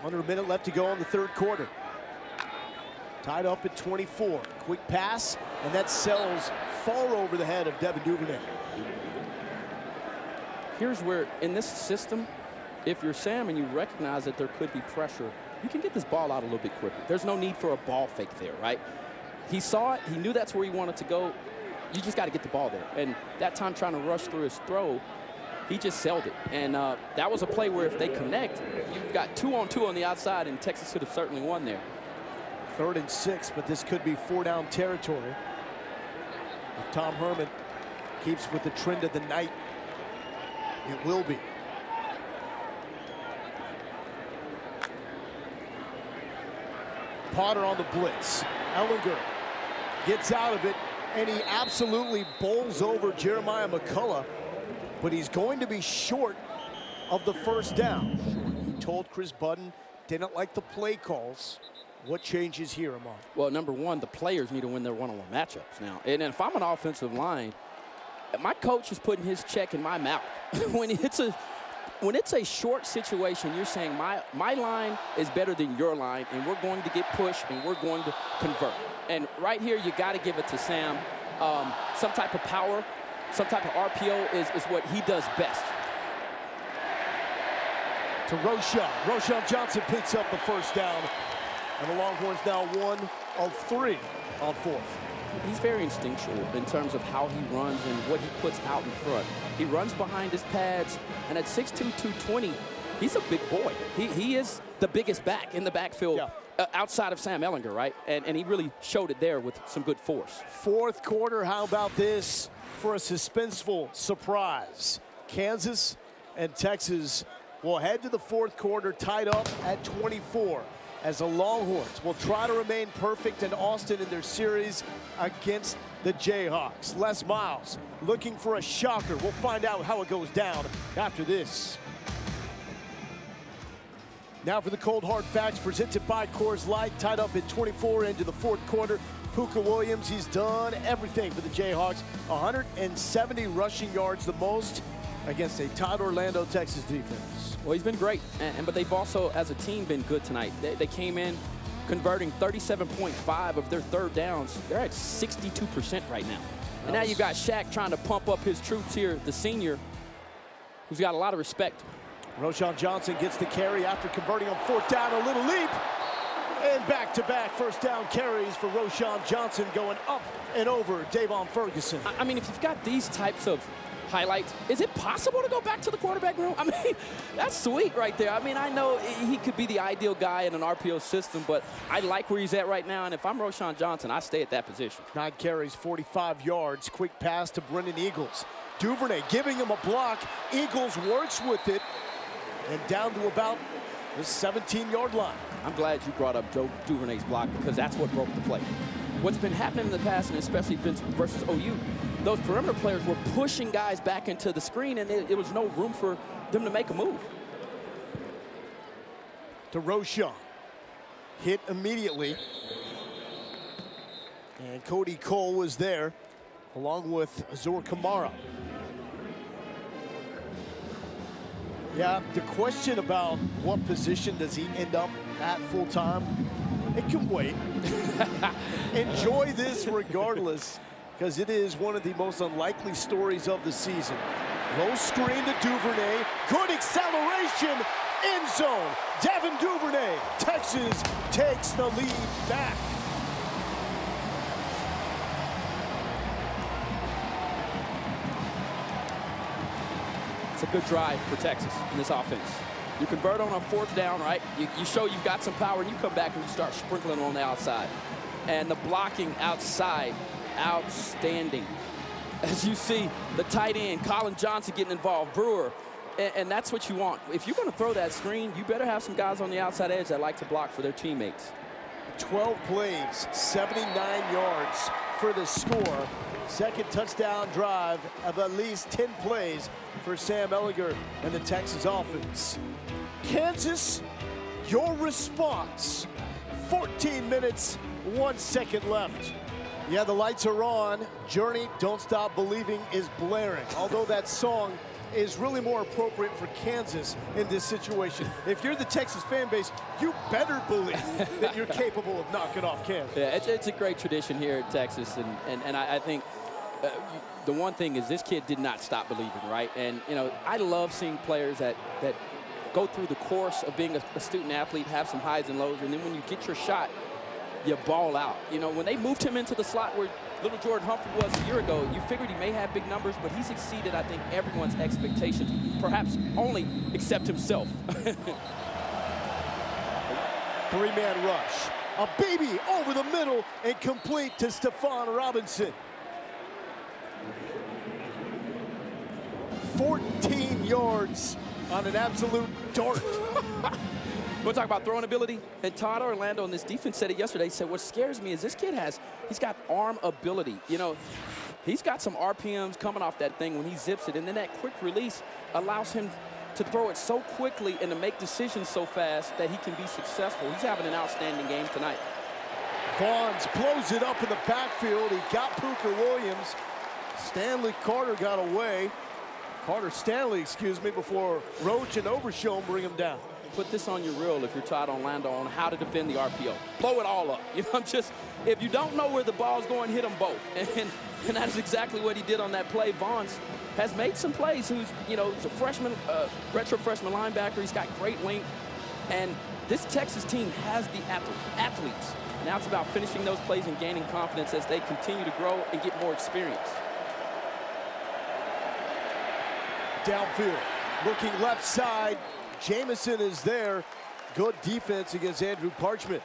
Under a minute left to go in the third quarter. Tied up at 24. Quick pass, and that sells far over the head of Devin Duvernay. Here's where, in this system, if you're Sam and you recognize that there could be pressure, you can get this ball out a little bit quicker. There's no need for a ball fake there, right? He saw it. He knew that's where he wanted to go. You just got to get the ball there. And that time trying to rush through his throw, he just sailed it. And that was a play where if they connect, you've got 2-on-2 on the outside, and Texas could have certainly won there. 3rd and 6, but this could be 4-down territory. If Tom Herman keeps with the trend of the night, it will be. Potter on the blitz. Ehlinger gets out of it, and he absolutely bowls over Jeremiah McCullough, but he's going to be short of the first down. He told Chris Budden didn't like the play calls. What changes here, Amon? Well, number one, the players need to win their one-on-one matchups now. And if I'm an offensive line, my coach is putting his check in my mouth. when it's a short situation, you're saying my line is better than your line, and we're going to get pushed, and we're going to convert. And right here, you got to give it to Sam. Some type of power, some type of RPO is what he does best. To Roschon. Roschon Johnson picks up the first down. And the Longhorns now 1 of 3 on 4th. he's very instinctual in terms of how he runs and what he puts out in front. He runs behind his pads, and at 6'2", 220, he's a big boy. He is the biggest back in the backfield outside of Sam Ehlinger, right? And he really showed it there with some good force. Fourth quarter, how about this for a suspenseful surprise? Kansas and Texas will head to the fourth quarter tied up at 24 as the Longhorns will try to remain perfect in Austin in their series against the Jayhawks. Les Miles looking for a shocker. We'll find out how it goes down after this. Now for the cold hard facts presented by Coors Light, tied up at 24 into the fourth quarter. Pooka Williams, he's done everything for the Jayhawks. 170 rushing yards, the most against a tight Orlando, Texas defense. Well, he's been great, but they've also, as a team, been good tonight. They came in converting 37.5 of their third downs. They're at 62% right now. And now you've got Shaq trying to pump up his troops here, the senior, who's got a lot of respect. Roschon Johnson gets the carry after converting on fourth down, a little leap. And back-to-back first down carries for Roschon Johnson going up and over Davon Ferguson. I mean, if you've got these types of highlights, is it possible to go back to the quarterback room? I mean, that's sweet right there. I mean, I know he could be the ideal guy in an RPO system, but I like where he's at right now, and if I'm Roschon Johnson, I stay at that position. 9 carries, 45 yards, quick pass to Brendan Eagles. Duvernay giving him a block. Eagles works with it, and down to about the 17-yard line. I'm glad you brought up Joe Duvernay's block because that's what broke the play. What's been happening in the past, and especially versus OU, those perimeter players were pushing guys back into the screen, and there was no room for them to make a move. To Roschon. Hit immediately. And Cody Cole was there, along with Azur Kamara. Yeah, the question about what position does he end up at full time, it can wait. Enjoy this regardless, because it is one of the most unlikely stories of the season. Low screen to Duvernay, good acceleration, end zone. Devin Duvernay, Texas takes the lead back. It's a good drive for Texas in this offense. You convert on a fourth down, right? You show you've got some power, and you come back and you start sprinkling on the outside. And the blocking outside, outstanding. As you see, the tight end, Colin Johnson getting involved, Brewer. And that's what you want. If you're going to throw that screen, you better have some guys on the outside edge that like to block for their teammates. 12 plays, 79 yards for the score. Second touchdown drive of at least 10 plays for Sam Ehlinger and the Texas offense. Kansas, your response. 14 minutes, 1 second left. Yeah, the lights are on. Journey, Don't Stop Believing is blaring. Although that song is really more appropriate for Kansas in this situation. If you're the Texas fan base, you better believe that you're capable of knocking off Kansas. Yeah, it's a great tradition here at Texas, and I think the one thing is this kid did not stop believing, right? And, you know, I love seeing players that go through the course of being a student athlete, have some highs and lows, and then when you get your shot, you ball out. You know, when they moved him into the slot where little Jordan Humphrey was a year ago, you figured he may have big numbers, but he's exceeded, I think, everyone's expectations, perhaps only except himself. Three-man rush. A baby over the middle and complete to Stephon Robinson. 14 yards on an absolute dart. We'll talk about throwing ability. And Todd Orlando in this defense said it yesterday. He said, what scares me is this kid he's got arm ability. You know, he's got some RPMs coming off that thing when he zips it. And then that quick release allows him to throw it so quickly and to make decisions so fast that he can be successful. He's having an outstanding game tonight. Vaughns blows it up in the backfield. He got Pooka Williams. Carter got away. Stanley, excuse me, before Roach and Overshown bring him down. Put this on your reel if you're Todd Orlando on how to defend the RPO. Blow it all up. You know, if you don't know where the ball's going, hit them both. And that's exactly what he did on that play. Vaughns has made some plays. He's a freshman, retro freshman linebacker. He's got great length. And this Texas team has the athletes Now it's about finishing those plays and gaining confidence as they continue to grow and get more experience. Downfield, looking left side. Jamison is there. Good defense against Andrew Parchment.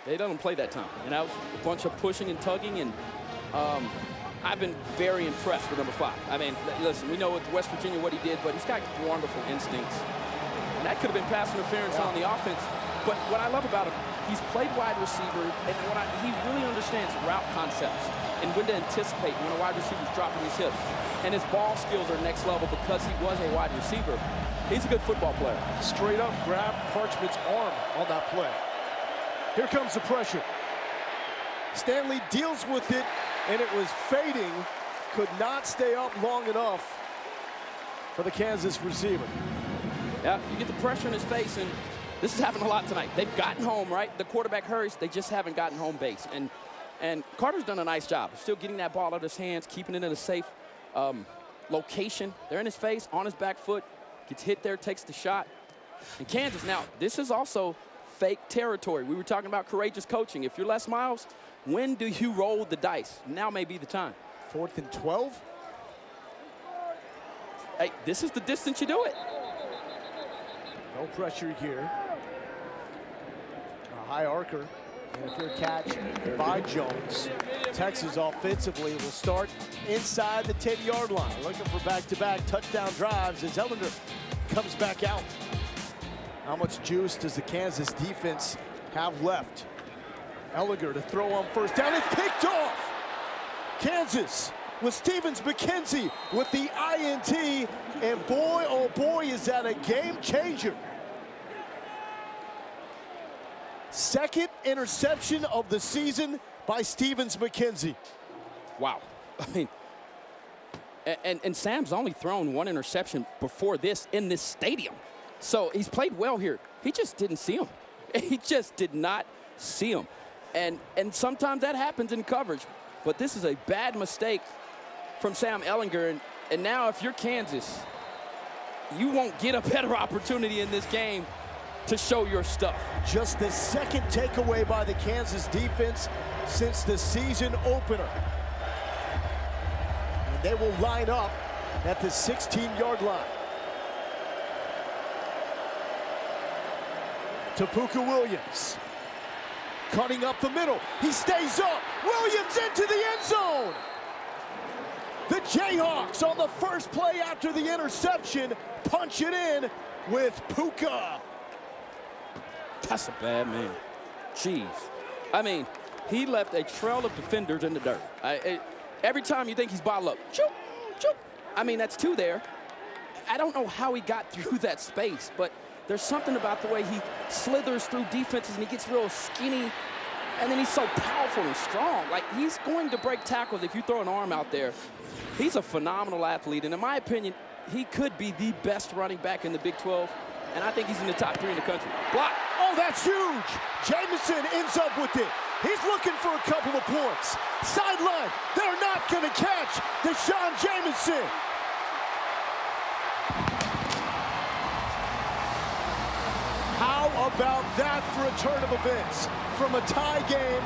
They don't play that time. And that was a bunch of pushing and tugging, and I've been very impressed with number 5. I mean, listen, we know with West Virginia what he did, but he's got wonderful instincts. And that could have been pass interference on the offense. But what I love about him, he's played wide receiver, and he really understands route concepts and when to anticipate when a wide receiver's dropping his hips. And his ball skills are next level because he was a wide receiver. He's a good football player. Straight up grab Parchment's arm on that play. Here comes the pressure. Stanley deals with it, and it was fading. Could not stay up long enough for the Kansas receiver. Yeah, you get the pressure in his face, and this has happened a lot tonight. They've gotten home, right? The quarterback hurries. They just haven't gotten home base. And Carter's done a nice job. Still getting that ball out of his hands, keeping it in a safe location. They're in his face, on his back foot. Gets hit there, takes the shot. And Kansas, now, this is also fake territory. We were talking about courageous coaching. If you're Les Miles, when do you roll the dice? Now may be the time. 4th and 12. Hey, this is the distance you do it. No pressure here. A high archer. And a fair catch by Jones. Texas offensively will start inside the 10-yard line. Looking for back-to-back touchdown drives as Ehlinger comes back out. How much juice does the Kansas defense have left? Ehlinger to throw on first down. It's picked off. Kansas with Stevens McKenzie with the INT. And boy, oh boy, is that a game changer. Second interception of the season by Stevens McKenzie. Wow. I mean, and Sam's only thrown 1 interception before this in this stadium. So he's played well here. He just didn't see him. He just did not see him. And sometimes that happens in coverage. But this is a bad mistake from Sam Ehlinger. And now if you're Kansas, you won't get a better opportunity in this game to show your stuff. Just the second takeaway by the Kansas defense since the season opener. And they will line up at the 16-yard line. To Pooka Williams. Cutting up the middle. He stays up. Williams into the end zone. The Jayhawks on the first play after the interception punch it in with Pooka. That's a bad man. Jeez. I mean, he left a trail of defenders in the dirt. Every time you think he's bottled up, choop, choop. I mean, that's 2 there. I don't know how he got through that space, but there's something about the way he slithers through defenses and he gets real skinny, and then he's so powerful and strong. Like, he's going to break tackles if you throw an arm out there. He's a phenomenal athlete, and in my opinion, he could be the best running back in the Big 12, and I think he's in the top 3 in the country. Block. Oh, that's huge. Jamison ends up with it. He's looking for a couple of points. Sideline. They're not going to catch Deshaun Jamison. How about that for a turn of events? From a tie game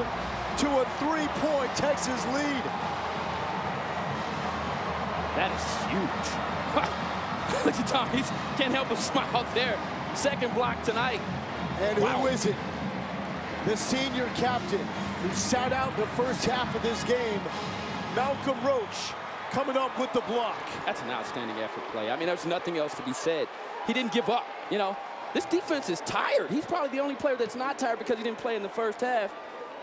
to a 3-point Texas lead. That is huge. Look at Tom. He can't help but smile there. Second block tonight. And who is it? The senior captain who sat out the first half of this game, Malcolm Roach, coming up with the block. That's an outstanding effort play. I mean, there's nothing else to be said. He didn't give up, you know. This defense is tired. He's probably the only player that's not tired because he didn't play in the first half.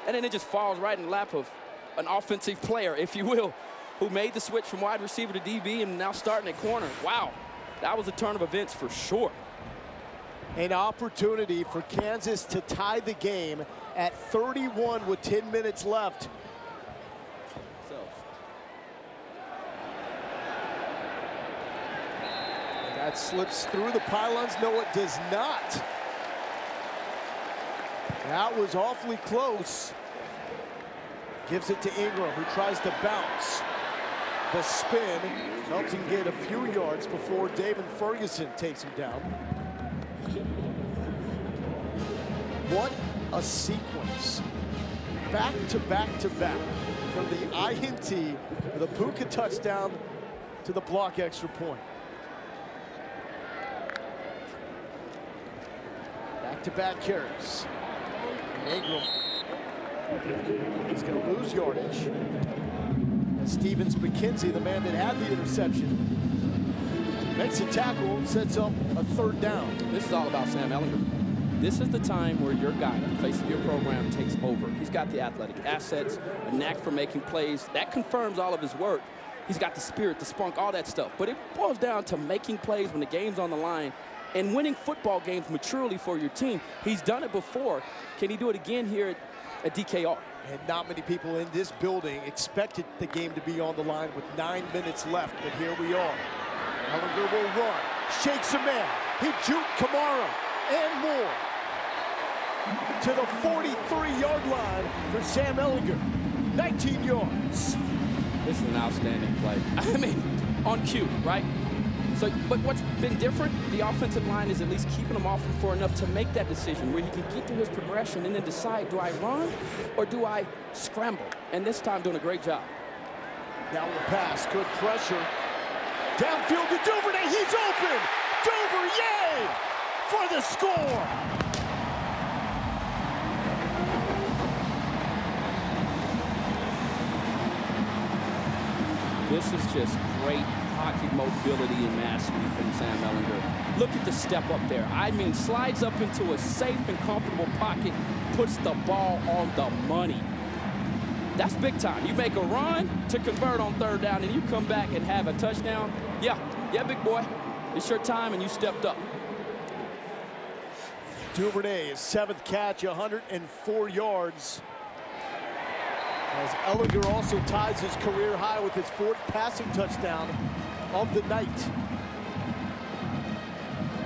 And then it just falls right in the lap of an offensive player, if you will, who made the switch from wide receiver to DB and now starting at corner. Wow, that was a turn of events for sure. An opportunity for Kansas to tie the game at 31 with 10 minutes left. And that slips through the pylons. No, it does not. That was awfully close. Gives it to Ingram, who tries to bounce. The spin helps him get a few yards before David Ferguson takes him down. What a sequence back-to-back-to-back from the INT with a Pooka touchdown to the block extra point. Back-to-back carries. And Ingram is going to lose yardage. And Stevens McKenzie, the man that had the interception, makes a tackle and sets up a third down. This is all about Sam Ehlinger. This is the time where your guy, the face of your program, takes over. He's got the athletic assets, a knack for making plays. That confirms all of his work. He's got the spirit, the spunk, all that stuff. But it boils down to making plays when the game's on the line and winning football games maturely for your team. He's done it before. Can he do it again here at DKR? And not many people in this building expected the game to be on the line with 9 minutes left, but here we are. Ehlinger will run, shakes a man. He juked Kamara and more to the 43-yard line for Sam Ehlinger. 19 yards. This is an outstanding play. I mean, on cue, right? So, but what's been different, the offensive line is at least keeping him off him for enough to make that decision where he can get through his progression and then decide, do I run or do I scramble? And this time doing a great job. Down the pass, good pressure. Downfield to Duvernay, he's open! Duvernay for the score! This is just great pocket mobility and mastery from Sam Ehlinger. Look at the step up there. I mean, slides up into a safe and comfortable pocket, puts the ball on the money. That's big time. You make a run to convert on third down, and you come back and have a touchdown. Yeah, big boy. It's your time, and you stepped up. Duvernay, his 7th catch, 104 yards. As Ehlinger also ties his career high with his 4th passing touchdown of the night.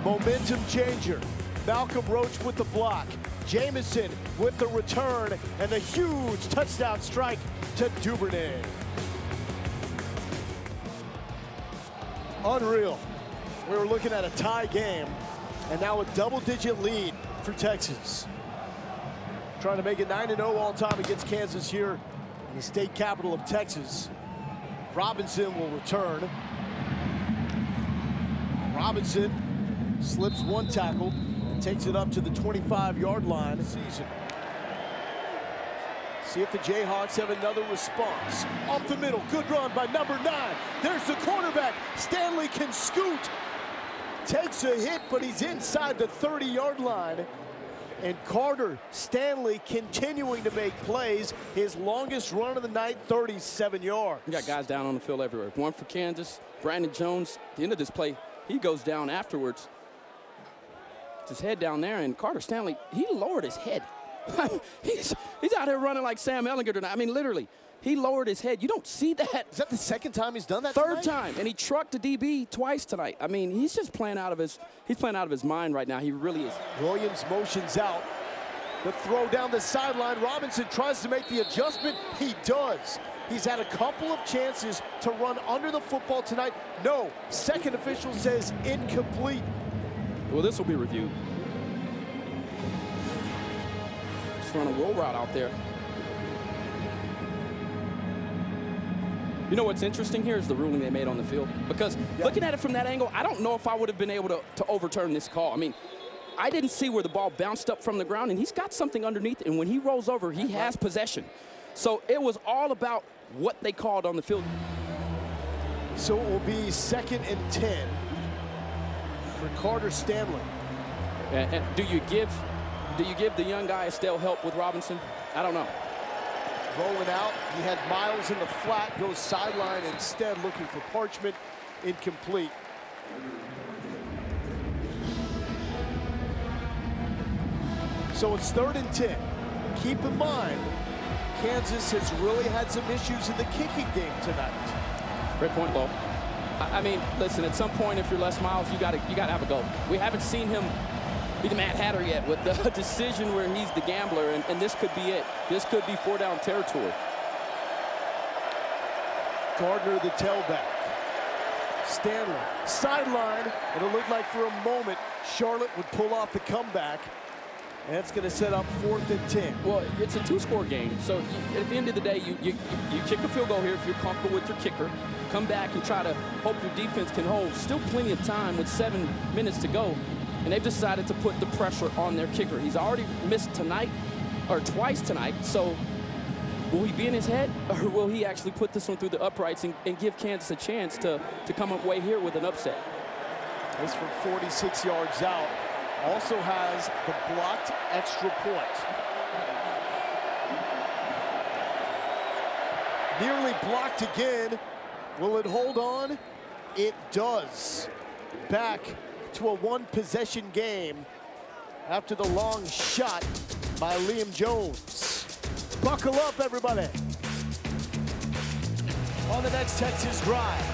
Momentum changer. Malcolm Roach with the block. Jamison with the return and the huge touchdown strike to Duvernay. Unreal. We were looking at a tie game and now a double-digit lead for Texas. Trying to make it 9-0 all time against Kansas here in the state capital of Texas. Robinson will return. Robinson slips one tackle and takes it up to the 25-yard line this season. See if the Jayhawks have another response. Up the middle, good run by number 9. There's the quarterback. Stanley can scoot. Takes a hit, but he's inside the 30-yard line. And Carter Stanley continuing to make plays. His longest run of the night, 37 yards. You got guys down on the field everywhere. One for Kansas, Brandon Jones. At the end of this play, he goes down afterwards. His head down there, and Carter Stanley, he lowered his head. he's out here running like Sam Ehlinger tonight. I mean, literally, he lowered his head. You don't see that. Is that the second time he's done that? Third time, and he trucked the DB twice tonight. I mean, he's just playing out of his mind right now. He really is. Williams motions out. The throw down the sideline. Robinson tries to make the adjustment. He does. He's had a couple of chances to run under the football tonight. No, second official says incomplete. Well, this will be reviewed. Just run a roll route out there. You know what's interesting here is the ruling they made on the field. Because looking at it from that angle, I don't know if I would have been able to overturn this call. I mean, I didn't see where the ball bounced up from the ground, and he's got something underneath, and when he rolls over, he has possession. So it was all about what they called on the field. So it will be 2nd and 10 for Carter Stanley. And do you give the young guy still help with Robinson? I don't know. Rolling out, he had Miles in the flat, goes sideline instead, looking for Parchment, incomplete. So it's 3rd and 10. Keep in mind, Kansas has really had some issues in the kicking game tonight. Great point, Bo. I mean, listen, at some point, if you're Les Miles, you gotta have a go. We haven't seen him be the Mad Hatter yet with the decision where he's the gambler, and this could be it. This could be 4-down territory. Gardner, the tailback. Stanley, sideline, and it looked like for a moment Charlotte would pull off the comeback. And it's going to set up 4th and 10. Well, it's a 2-score game, so at the end of the day, you kick a field goal here if you're comfortable with your kicker. Come back and try to hope your defense can hold. Still plenty of time with 7 minutes to go, and they've decided to put the pressure on their kicker. He's already missed tonight, or twice tonight, so will he be in his head, or will he actually put this one through the uprights and give Kansas a chance to come away here with an upset? This from 46 yards out. Also has the blocked extra point. Nearly blocked again. Will it hold on? It does. Back to a 1-possession game after the long shot by Liam Jones. Buckle up, everybody. On the next Texas drive,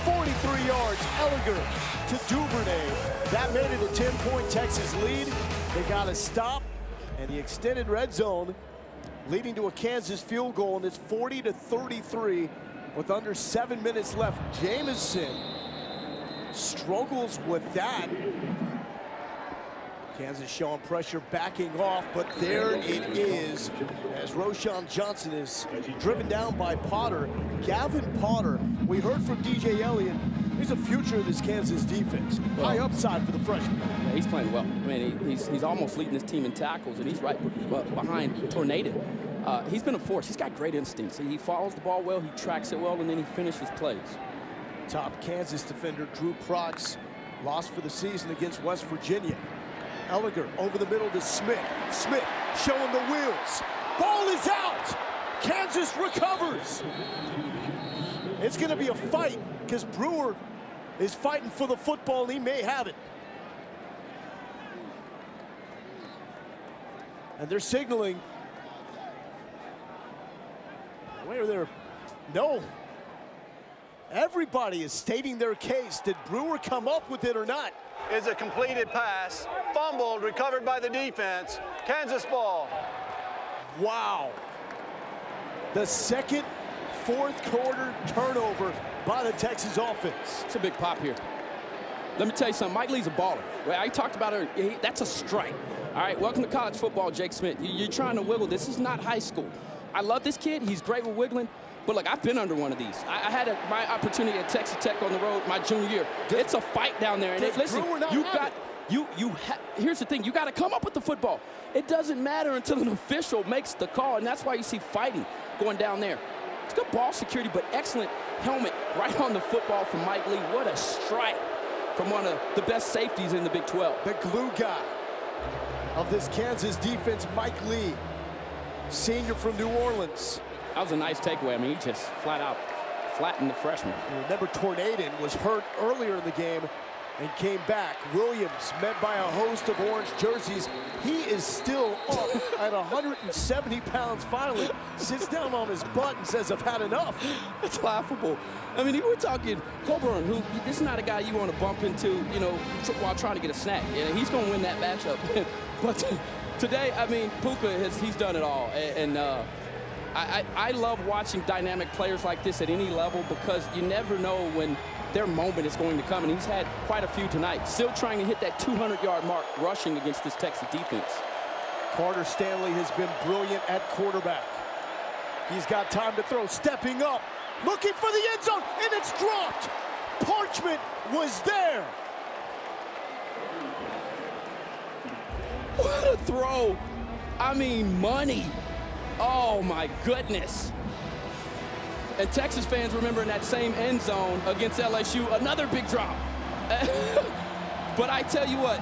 43 yards, Ehlinger to Duvernay. That made it a 10-point Texas lead. They got a stop, and the extended red zone leading to a Kansas field goal, and it's 40-33 with under 7 minutes left. Jamison struggles with that. Kansas showing pressure, backing off, but there it is as Roschon Johnson is driven down by Potter. Gavin Potter, we heard from DJ Elliott. He's the future of this Kansas defense. Well, high upside for the freshman. Yeah, he's playing well. I mean, he's almost leading his team in tackles, and he's right behind Tornado. He's been a force. He's got great instincts. He follows the ball well, he tracks it well, and then he finishes plays. Top Kansas defender Drew Prox lost for the season against West Virginia. Ehlinger over the middle to Smith. Smith showing the wheels. Ball is out. Kansas recovers. It's going to be a fight because Brewer is fighting for the football, and he may have it. And they're signaling. Where they're, no. Everybody is stating their case. Did Brewer come up with it or not? Is a completed pass, fumbled, recovered by the defense. Kansas ball. Wow. The second, 4th quarter turnover by the Texas offense. It's a big pop here. Let me tell you something. Mike Lee's a baller. Well, I talked about it. That's a strike. All right, welcome to college football, Jake Smith. You're trying to wiggle. This is not high school. I love this kid. He's great with wiggling. But look, I've been under one of these. I had my opportunity at Texas Tech on the road my junior year. It's a fight down there. And listen, here's the thing. You got to come up with the football. It doesn't matter until an official makes the call, and that's why you see fighting going down there. It's good ball security, but excellent helmet right on the football from Mike Lee. What a strike from one of the best safeties in the Big 12. The glue guy of this Kansas defense, Mike Lee, senior from New Orleans. That was a nice takeaway. I mean, he just flat out flattened the freshman. Remember, Tornaden was hurt earlier in the game and came back. Williams, met by a host of orange jerseys. He is still up at 170 pounds finally. Sits down on his butt and says, I've had enough. It's laughable. I mean, we're talking Coburn, who this is not a guy you want to bump into, you know, while trying to get a snack. And he's going to win that matchup. But today, I mean, Pooka, he's done it all. And I love watching dynamic players like this at any level because you never know when their moment is going to come, and he's had quite a few tonight. Still trying to hit that 200-yard mark rushing against this Texas defense. Carter Stanley has been brilliant at quarterback. He's got time to throw, stepping up, looking for the end zone, and it's dropped. Parchment was there. What a throw. I mean, money. Oh, my goodness. And Texas fans remember in that same end zone against LSU, another big drop. But I tell you what,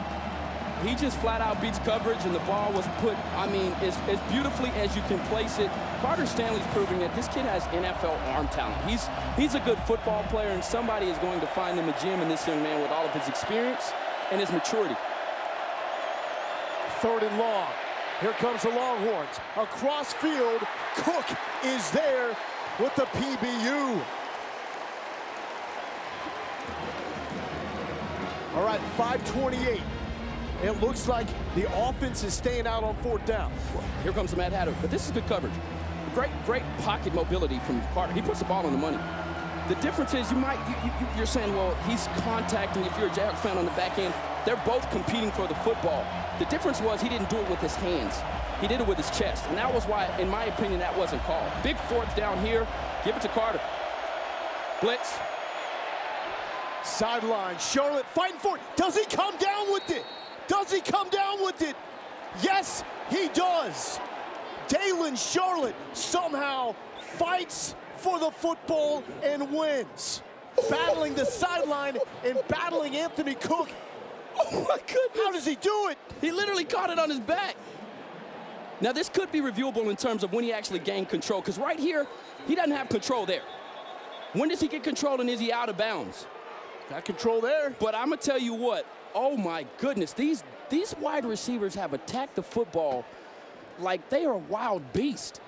he just flat out beats coverage, and the ball was put, I mean, as beautifully as you can place it. Carter Stanley's proving that this kid has NFL arm talent. He's a good football player, and somebody is going to find him a gym in this young man with all of his experience and his maturity. 3rd and long. Here comes the Longhorns. Across field, Cook is there with the PBU. All right, 5:28. It looks like the offense is staying out on 4th down. Here comes the Mad Hatter, but this is good coverage. Great pocket mobility from Carter. He puts the ball on the money. The difference is you're saying, well, he's contacting, if you're a Jayhawks fan on the back end, they're both competing for the football. The difference was he didn't do it with his hands. He did it with his chest. And that was why, in my opinion, that wasn't called. Big fourth down here. Give it to Carter. Blitz. Sideline, Charlotte fighting for it. Does he come down with it? Does he come down with it? Yes, he does. Dalen Charlotte somehow fights for the football and wins. Battling the sideline and battling Anthony Cook. Oh my goodness. How does he do it? He literally caught it on his back. Now this could be reviewable in terms of when he actually gained control, because right here, he doesn't have control there. When does he get control, and is he out of bounds? Got control there. But I'm gonna tell you what, oh my goodness, these wide receivers have attacked the football like they are a wild beast.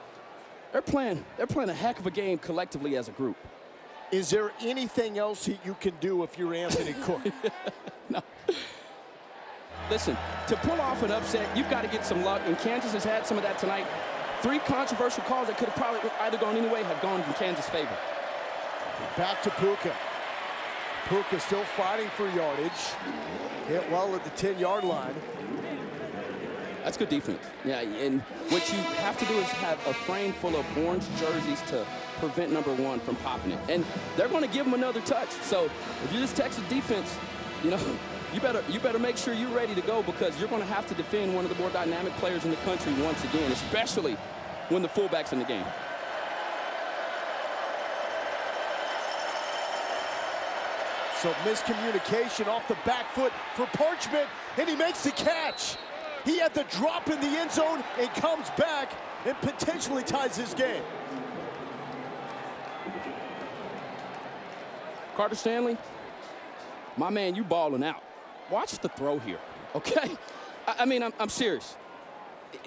They're playing a heck of a game collectively as a group. Is there anything else you can do if you're Anthony Cook? No. Listen, to pull off an upset, you've got to get some luck, and Kansas has had some of that tonight. 3 controversial calls that could have probably either gone anyway have gone in Kansas' favor. Back to Pooka. Pooka still fighting for yardage. Hit well at the 10-yard line. That's good defense. Yeah, and what you have to do is have a frame full of orange jerseys to prevent number 1 from popping it. And they're going to give him another touch. So if you're this Texas defense, you know, you better make sure you're ready to go, because you're going to have to defend one of the more dynamic players in the country once again, especially when the fullback's in the game. So miscommunication off the back foot for Parchment, and he makes the catch. He had the drop in the end zone and comes back and potentially ties his game. Carter Stanley, my man, you balling out. Watch the throw here, okay? I mean, I'm serious.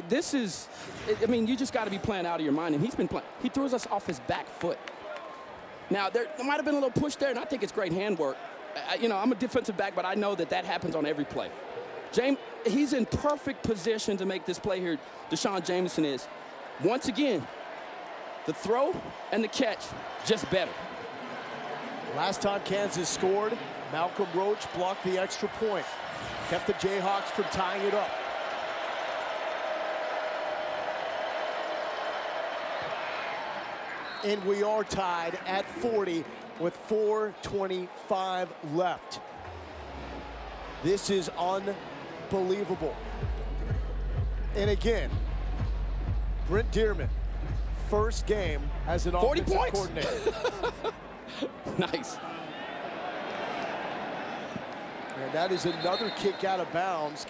This is, I mean, you just got to be playing out of your mind, and he's been playing. He throws us off his back foot. Now, there might have been a little push there, and I think it's great handwork. You know, I'm a defensive back, but I know that happens on every play. He's in perfect position to make this play here, Deshaun Jameson is. Once again, the throw and the catch, just better. Last time Kansas scored, Malcolm Roach blocked the extra point. Kept the Jayhawks from tying it up. And we are tied at 40 with 4:25 left. This is unbelievable. And again, Brent Dearman, first game as an 40 offensive points. coordinator. Nice. And that is another kick out of bounds.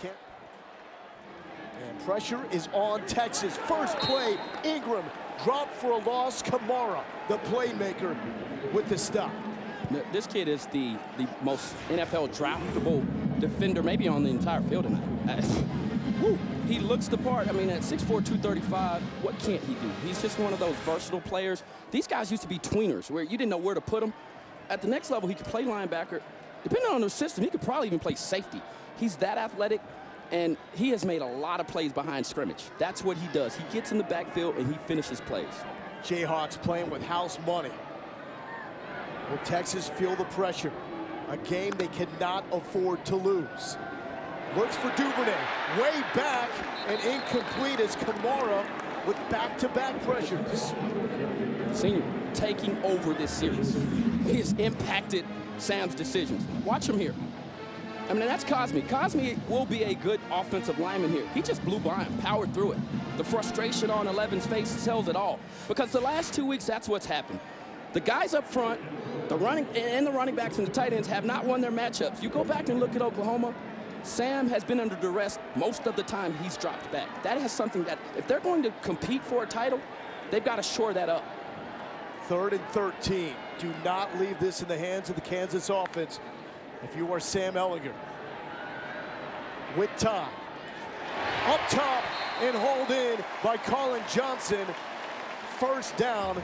And pressure is on Texas. First play, Ingram dropped for a loss. Kamara, the playmaker, with the stop. This kid is the most NFL draftable defender maybe on the entire field tonight. Woo. He looks the part. I mean, at 6'4", 235, what can't he do? He's just one of those versatile players. These guys used to be tweeners where you didn't know where to put them. At the next level, he could play linebacker. Depending on the system, he could probably even play safety. He's that athletic, and he has made a lot of plays behind scrimmage. That's what he does. He gets in the backfield, and he finishes plays. Jayhawks playing with house money. Will Texas feel the pressure? A game they cannot afford to lose. Looks for Duvernay, way back and incomplete as Kamara with back-to-back pressures. Senior taking over this series. He has impacted Sam's decisions. Watch him here. I mean, that's Cosme. Cosme will be a good offensive lineman here. He just blew by him, powered through it. The frustration on 11's face tells it all. Because the last 2 weeks, that's what's happened. The guys up front, the running backs and the tight ends have not won their matchups. You go back and look at Oklahoma, Sam has been under duress most of the time he's dropped back. That is something that, if they're going to compete for a title, they've got to shore that up. 3rd and 13. Do not leave this in the hands of the Kansas offense if you are Sam Ehlinger. With time. Up top and hauled in by Colin Johnson. First down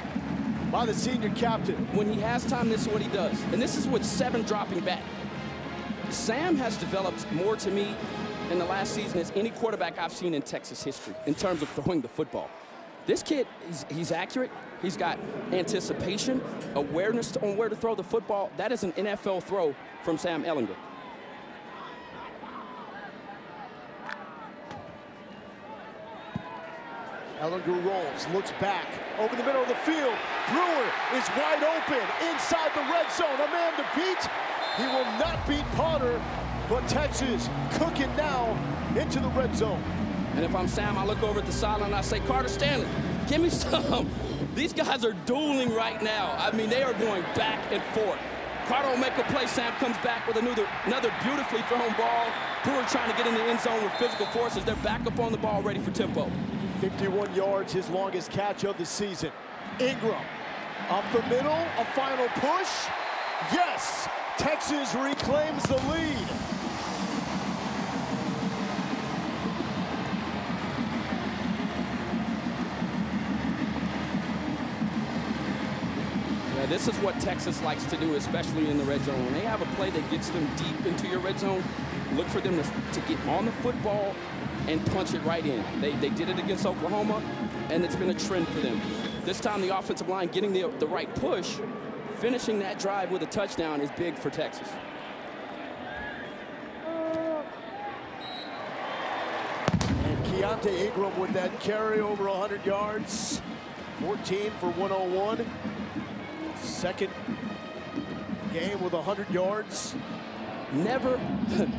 by the senior captain. When he has time, this is what he does. And this is with 7 dropping back. Sam has developed more to me in the last season as any quarterback I've seen in Texas history in terms of throwing the football. This kid, he's accurate. He's got anticipation, awareness on where to throw the football. That is an NFL throw from Sam Ehlinger. Ehlinger rolls, looks back, over the middle of the field. Brewer is wide open, inside the red zone. A man to beat. He will not beat Potter, but Texas cooking now into the red zone. And if I'm Sam, I look over at the sideline and I say, Carter Stanley, give me some. These guys are dueling right now. I mean, they are going back and forth. Carter will make a play. Sam comes back with another beautifully thrown ball. Brewer trying to get in the end zone with physical forces. They're back up on the ball, ready for tempo. 51 yards, his longest catch of the season. Ingram, up the middle, a final push. Yes, Texas reclaims the lead. Yeah, this is what Texas likes to do, especially in the red zone. When they have a play that gets them deep into your red zone, look for them to get on the football and punch it right in. They did it against Oklahoma, and it's been a trend for them. This time, the offensive line getting the right push, finishing that drive with a touchdown is big for Texas. And Keontae Ingram with that carry over 100 yards. 14 for 101. Second game with 100 yards. Never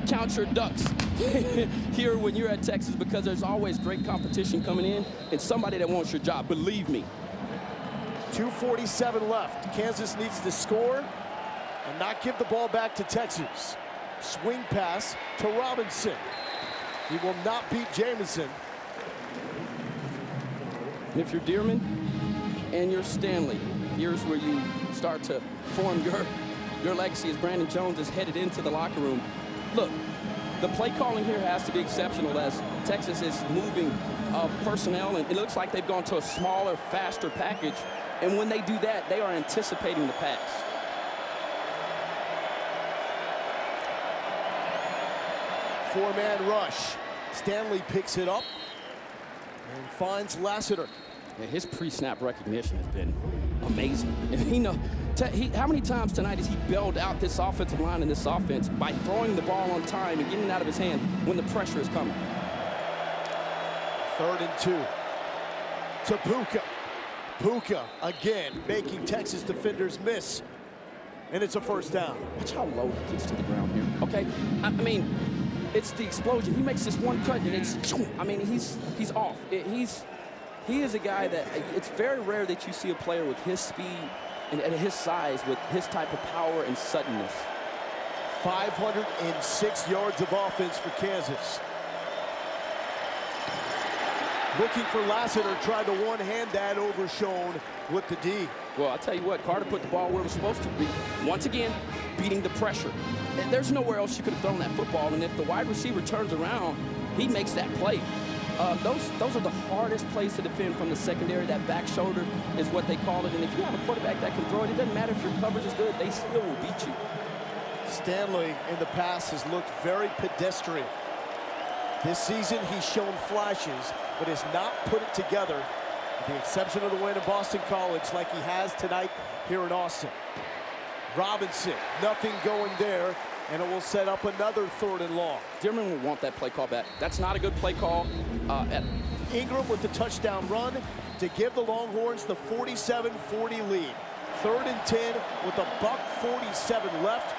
count your ducks here when you're at Texas, because there's always great competition coming in and somebody that wants your job, believe me. 2:47 left. Kansas needs to score and not give the ball back to Texas. Swing pass to Robinson. He will not beat Jamison. And if you're Dearman and you're Stanley, here's where you start to form your legacy as Brandon Jones is headed into the locker room. Look, the play calling here has to be exceptional as Texas is moving personnel, and it looks like they've gone to a smaller, faster package. And when they do that, they are anticipating the pass. Four-man rush. Stanley picks it up and finds Lassiter. Yeah, his pre-snap recognition has been amazing. And how many times tonight has he bailed out this offensive line and this offense by throwing the ball on time and getting it out of his hand when the pressure is coming? 3rd and 2 to Pooka. Pooka again making Texas defenders miss, and it's a first down. Watch how low he gets to the ground here. Okay, I mean, it's the explosion. He makes this one cut and it's, I mean, he's off. He is a guy that it's very rare that you see a player with his speed and at his size with his type of power and suddenness. 506 yards of offense for Kansas. Looking for Lassiter, tried to one-hand that over Schoen with the D. Well, I'll tell you what, Carter put the ball where it was supposed to be. Once again, beating the pressure. And there's nowhere else you could have thrown that football, and if the wide receiver turns around, he makes that play. Those are the hardest plays to defend from the secondary. That back shoulder is what they call it, and if you have a quarterback that can throw it, it doesn't matter if your coverage is good, they still will beat you. Stanley in the past has looked very pedestrian. This season he's shown flashes, but has not put it together, with the exception of the win at Boston College like he has tonight here in Austin. Robinson, nothing going there, and it will set up another 3rd and long. Dearman will want that play call back. That's not a good play call. Ingram with the touchdown run to give the Longhorns the 47-40 lead. 3rd and 10 with a $1:47 left.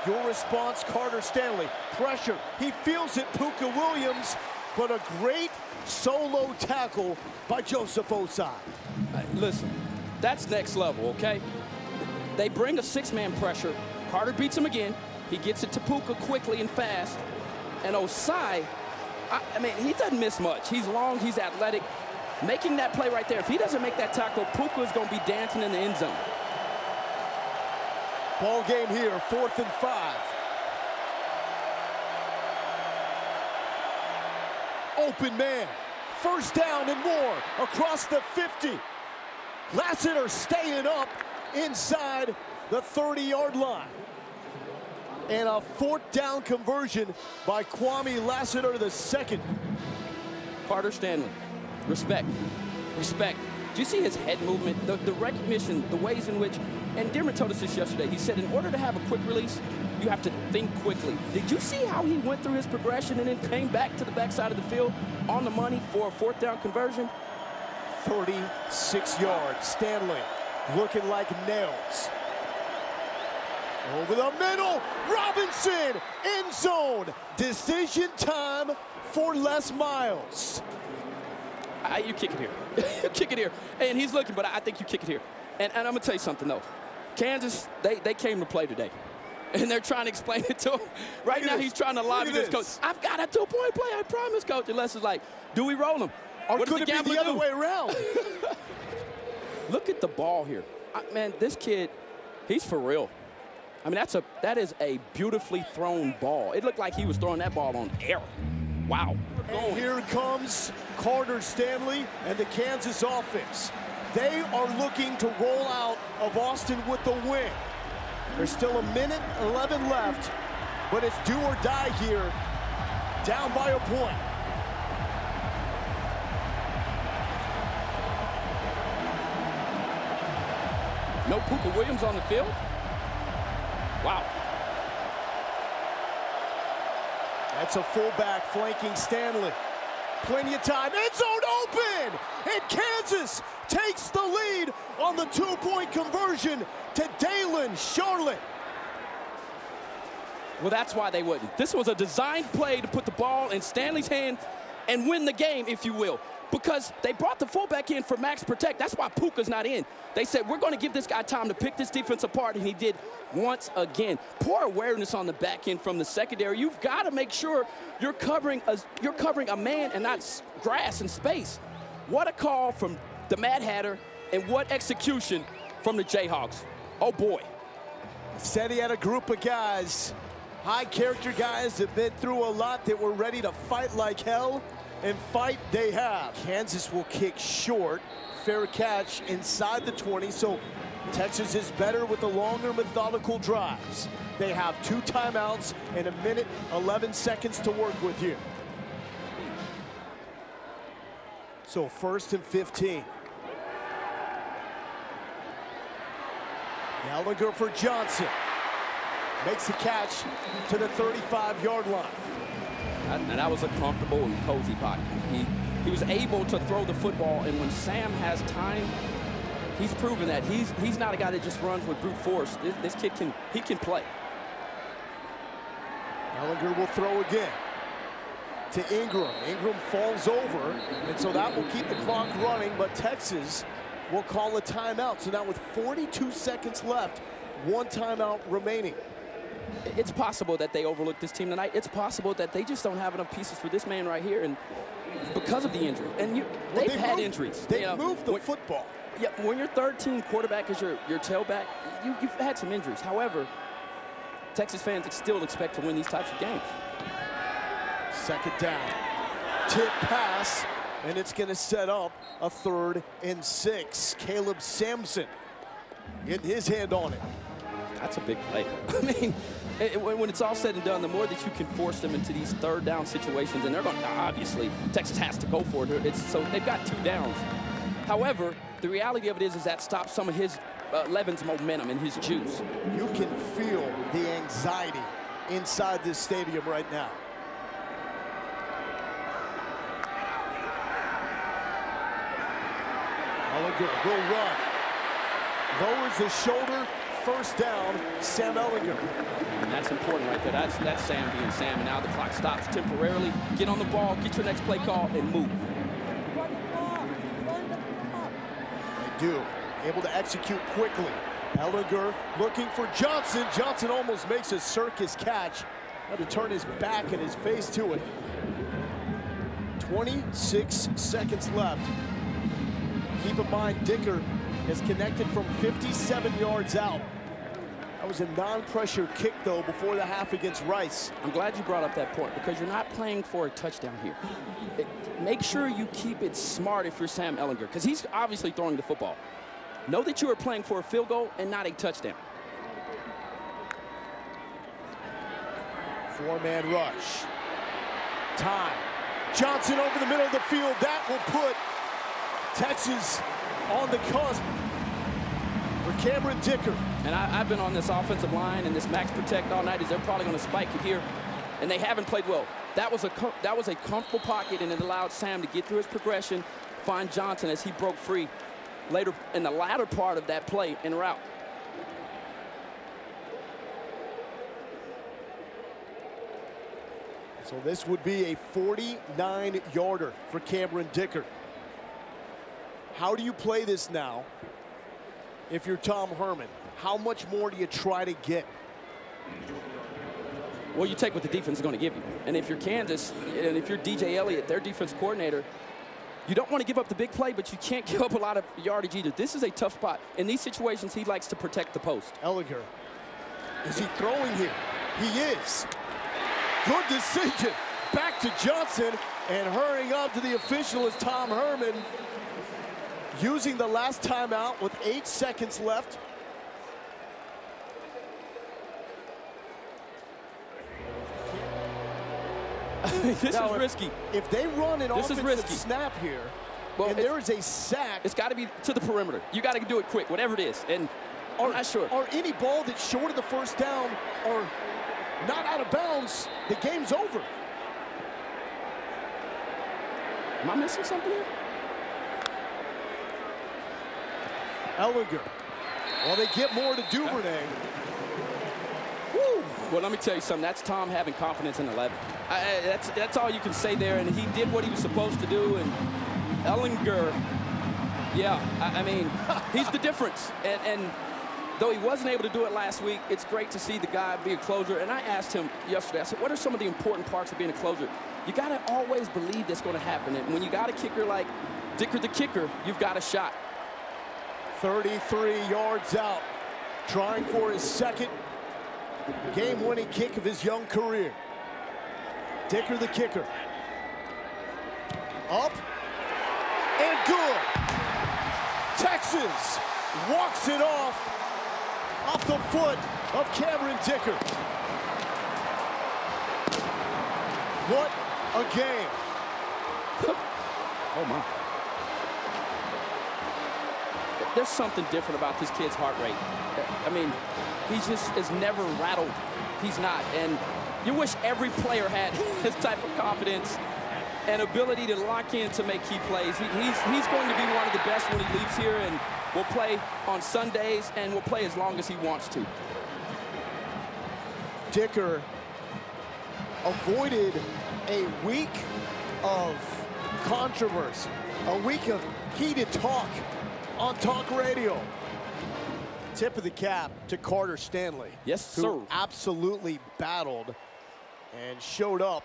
Your response, Carter Stanley. Pressure. He feels it, Pooka Williams, but a great solo tackle by Joseph Osai. Listen, that's next level, okay? They bring a 6-man pressure. Carter beats him again. He gets it to Pooka quickly and fast. And Osai, I mean, he doesn't miss much. He's long, he's athletic. Making that play right there, if he doesn't make that tackle, Pooka is going to be dancing in the end zone. Ball game here, 4th and 5. Open man, first down and more, across the 50. Lassiter staying up inside the 30-yard line. And a 4th down conversion by Kwame Lassiter II. Carter Stanley, respect. respect. Do you see his head movement, the recognition, the ways in which, and Dearman told us this yesterday, he said in order to have a quick release, you have to think quickly. Did you see how he went through his progression and then came back to the backside of the field on the money for a 4th down conversion? 36 yards. Stanley looking like nails. Over the middle, Robinson, end zone. Decision time for Les Miles. You kick it here. Kick it here. And he's looking, but I think you kick it here. And I'm going to tell you something, though. Kansas, they came to play today. And they're trying to explain it to him. Right now, he's trying to lobby this coach. I've got a 2-point play, I promise, coach. And Les is like, do we roll him? Or what could it be the other way around? Look at the ball here. Man, this kid, he's for real. I mean, that is a beautifully thrown ball. It looked like he was throwing that ball on air. Wow. And here comes Carter Stanley and the Kansas offense. They are looking to roll out of Austin with the win. There's still 1:11 left, but it's do or die here, down by a point. No Pooka Williams on the field. Wow. That's a fullback flanking Stanley. Plenty of time. End zone open! And Kansas takes the lead on the 2-point conversion to Dalen Charlotte. Well, that's why they wouldn't. This was a designed play to put the ball in Stanley's hand and win the game, if you will. Because they brought the fullback in for max protect. That's why Pooka's not in. They said, we're going to give this guy time to pick this defense apart, and he did once again. Poor awareness on the back end from the secondary. You've got to make sure you're covering a man and not grass and space. What a call from the Mad Hatter, and what execution from the Jayhawks. Oh, boy. Said he had a group of guys, high-character guys that been through a lot, that were ready to fight like hell. And fight they have. Kansas will kick short. Fair catch inside the 20. So Texas is better with the longer methodical drives. They have 2 timeouts and 1:11 to work with here. So 1st and 15. Ehlinger for Johnson. Makes the catch to the 35-yard line. And that was a comfortable and cozy pocket. He was able to throw the football, and when Sam has time, he's proven that he's not a guy that just runs with brute force. This kid can play. Ehlinger will throw again to Ingram. Ingram falls over, and so that will keep the clock running, but Texas will call a timeout. So now with 42 seconds left, 1 timeout remaining. It's possible that they overlooked this team tonight. It's possible that they just don't have enough pieces for this man right here, and because of the injury. And they've had injuries. They moved the football. Yeah, when your 3rd-team quarterback is your tailback, you've had some injuries. However, Texas fans still expect to win these types of games. 2nd down. Tip pass, and it's going to set up a 3rd and 6. Caleb Sampson getting his hand on it. That's a big play. I mean, when it's all said and done, the more that you can force them into these 3rd down situations, and they're going to, obviously, Texas has to go for it. So they've got 2 downs. However, the reality of it is that stops some of his Levin's momentum and his juice. You can feel the anxiety inside this stadium right now. Ehlinger will run. Lowers the shoulder. 1st down, Sam Ehlinger. And that's important right there. That's Sam being Sam. And now the clock stops temporarily. Get on the ball, get your next play call, and move. They do. Able to execute quickly. Ehlinger looking for Johnson. Johnson almost makes a circus catch. Had to turn his back and his face to it. 26 seconds left. Keep in mind, Dicker is connected from 57 yards out. That was a non-pressure kick, though, before the half against Rice. I'm glad you brought up that point, because you're not playing for a touchdown here. Make sure you keep it smart if you're Sam Ehlinger, because he's obviously throwing the football. Know that you are playing for a field goal and not a touchdown. 4-man rush. Time. Johnson over the middle of the field. That will put Texas on the cusp for Cameron Dicker. And I've been on this offensive line and this max protect all night, is they're probably going to spike it here. And they haven't played well. That was a comfortable pocket, and it allowed Sam to get through his progression, find Johnson as he broke free later in the latter part of that play en route. So this would be a 49-yarder for Cameron Dicker. How do you play this now if you're Tom Herman? How much more do you try to get? Well, you take what the defense is going to give you. And if you're Kansas, and if you're DJ Elliott, their defense coordinator, you don't want to give up the big play, but you can't give up a lot of yardage either. This is a tough spot. In these situations, he likes to protect the post. Ehlinger, is he throwing here? He is. Good decision. Back to Johnson, and hurrying up to the official is Tom Herman, using the last timeout with 8 seconds left. This is risky. If they run an This is offensive risky. snap here, Well, and there is a sack, it's got to be to the perimeter. You got to do it quick, whatever it is. And I'm not sure. or any ball that's short of the first down or not out of bounds, the game's over. Am I missing something here? Ehlinger. Well, they get more to Duvernay. Woo. Well, let me tell you something. That's Tom having confidence in 11. That's all you can say there. And he did what he was supposed to do. And Ehlinger, yeah, I mean, he's the difference. And though he wasn't able to do it last week, it's great to see the guy be a closer. And I asked him yesterday, I said, what are some of the important parts of being a closer? You got to always believe that's going to happen. And when you got a kicker like Dicker the kicker, you've got a shot. 33 yards out, trying for his second game-winning kick of his young career. Dicker the kicker. Up and good. Texas walks it off the foot of Cameron Dicker. What a game. Oh, my. There's something different about this kid's heart rate. I mean, he just is never rattled. He's not. And you wish every player had his type of confidence and ability to lock in to make key plays. He's going to be one of the best when he leaves here, and will play on Sundays and will play as long as he wants to. Dicker avoided a week of controversy, a week of heated talk on talk radio. Tip of the cap to Carter Stanley. Yes, sir. Who absolutely battled and showed up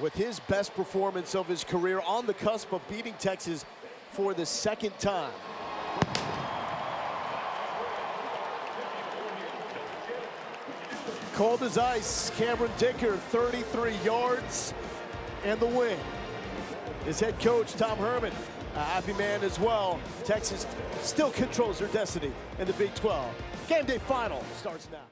with his best performance of his career, on the cusp of beating Texas for the second time. Cold as ice, Cameron Dicker, 33 yards and the win. His head coach, Tom Herman, a happy man as well. Texas still controls their destiny in the Big 12. Game day final starts now.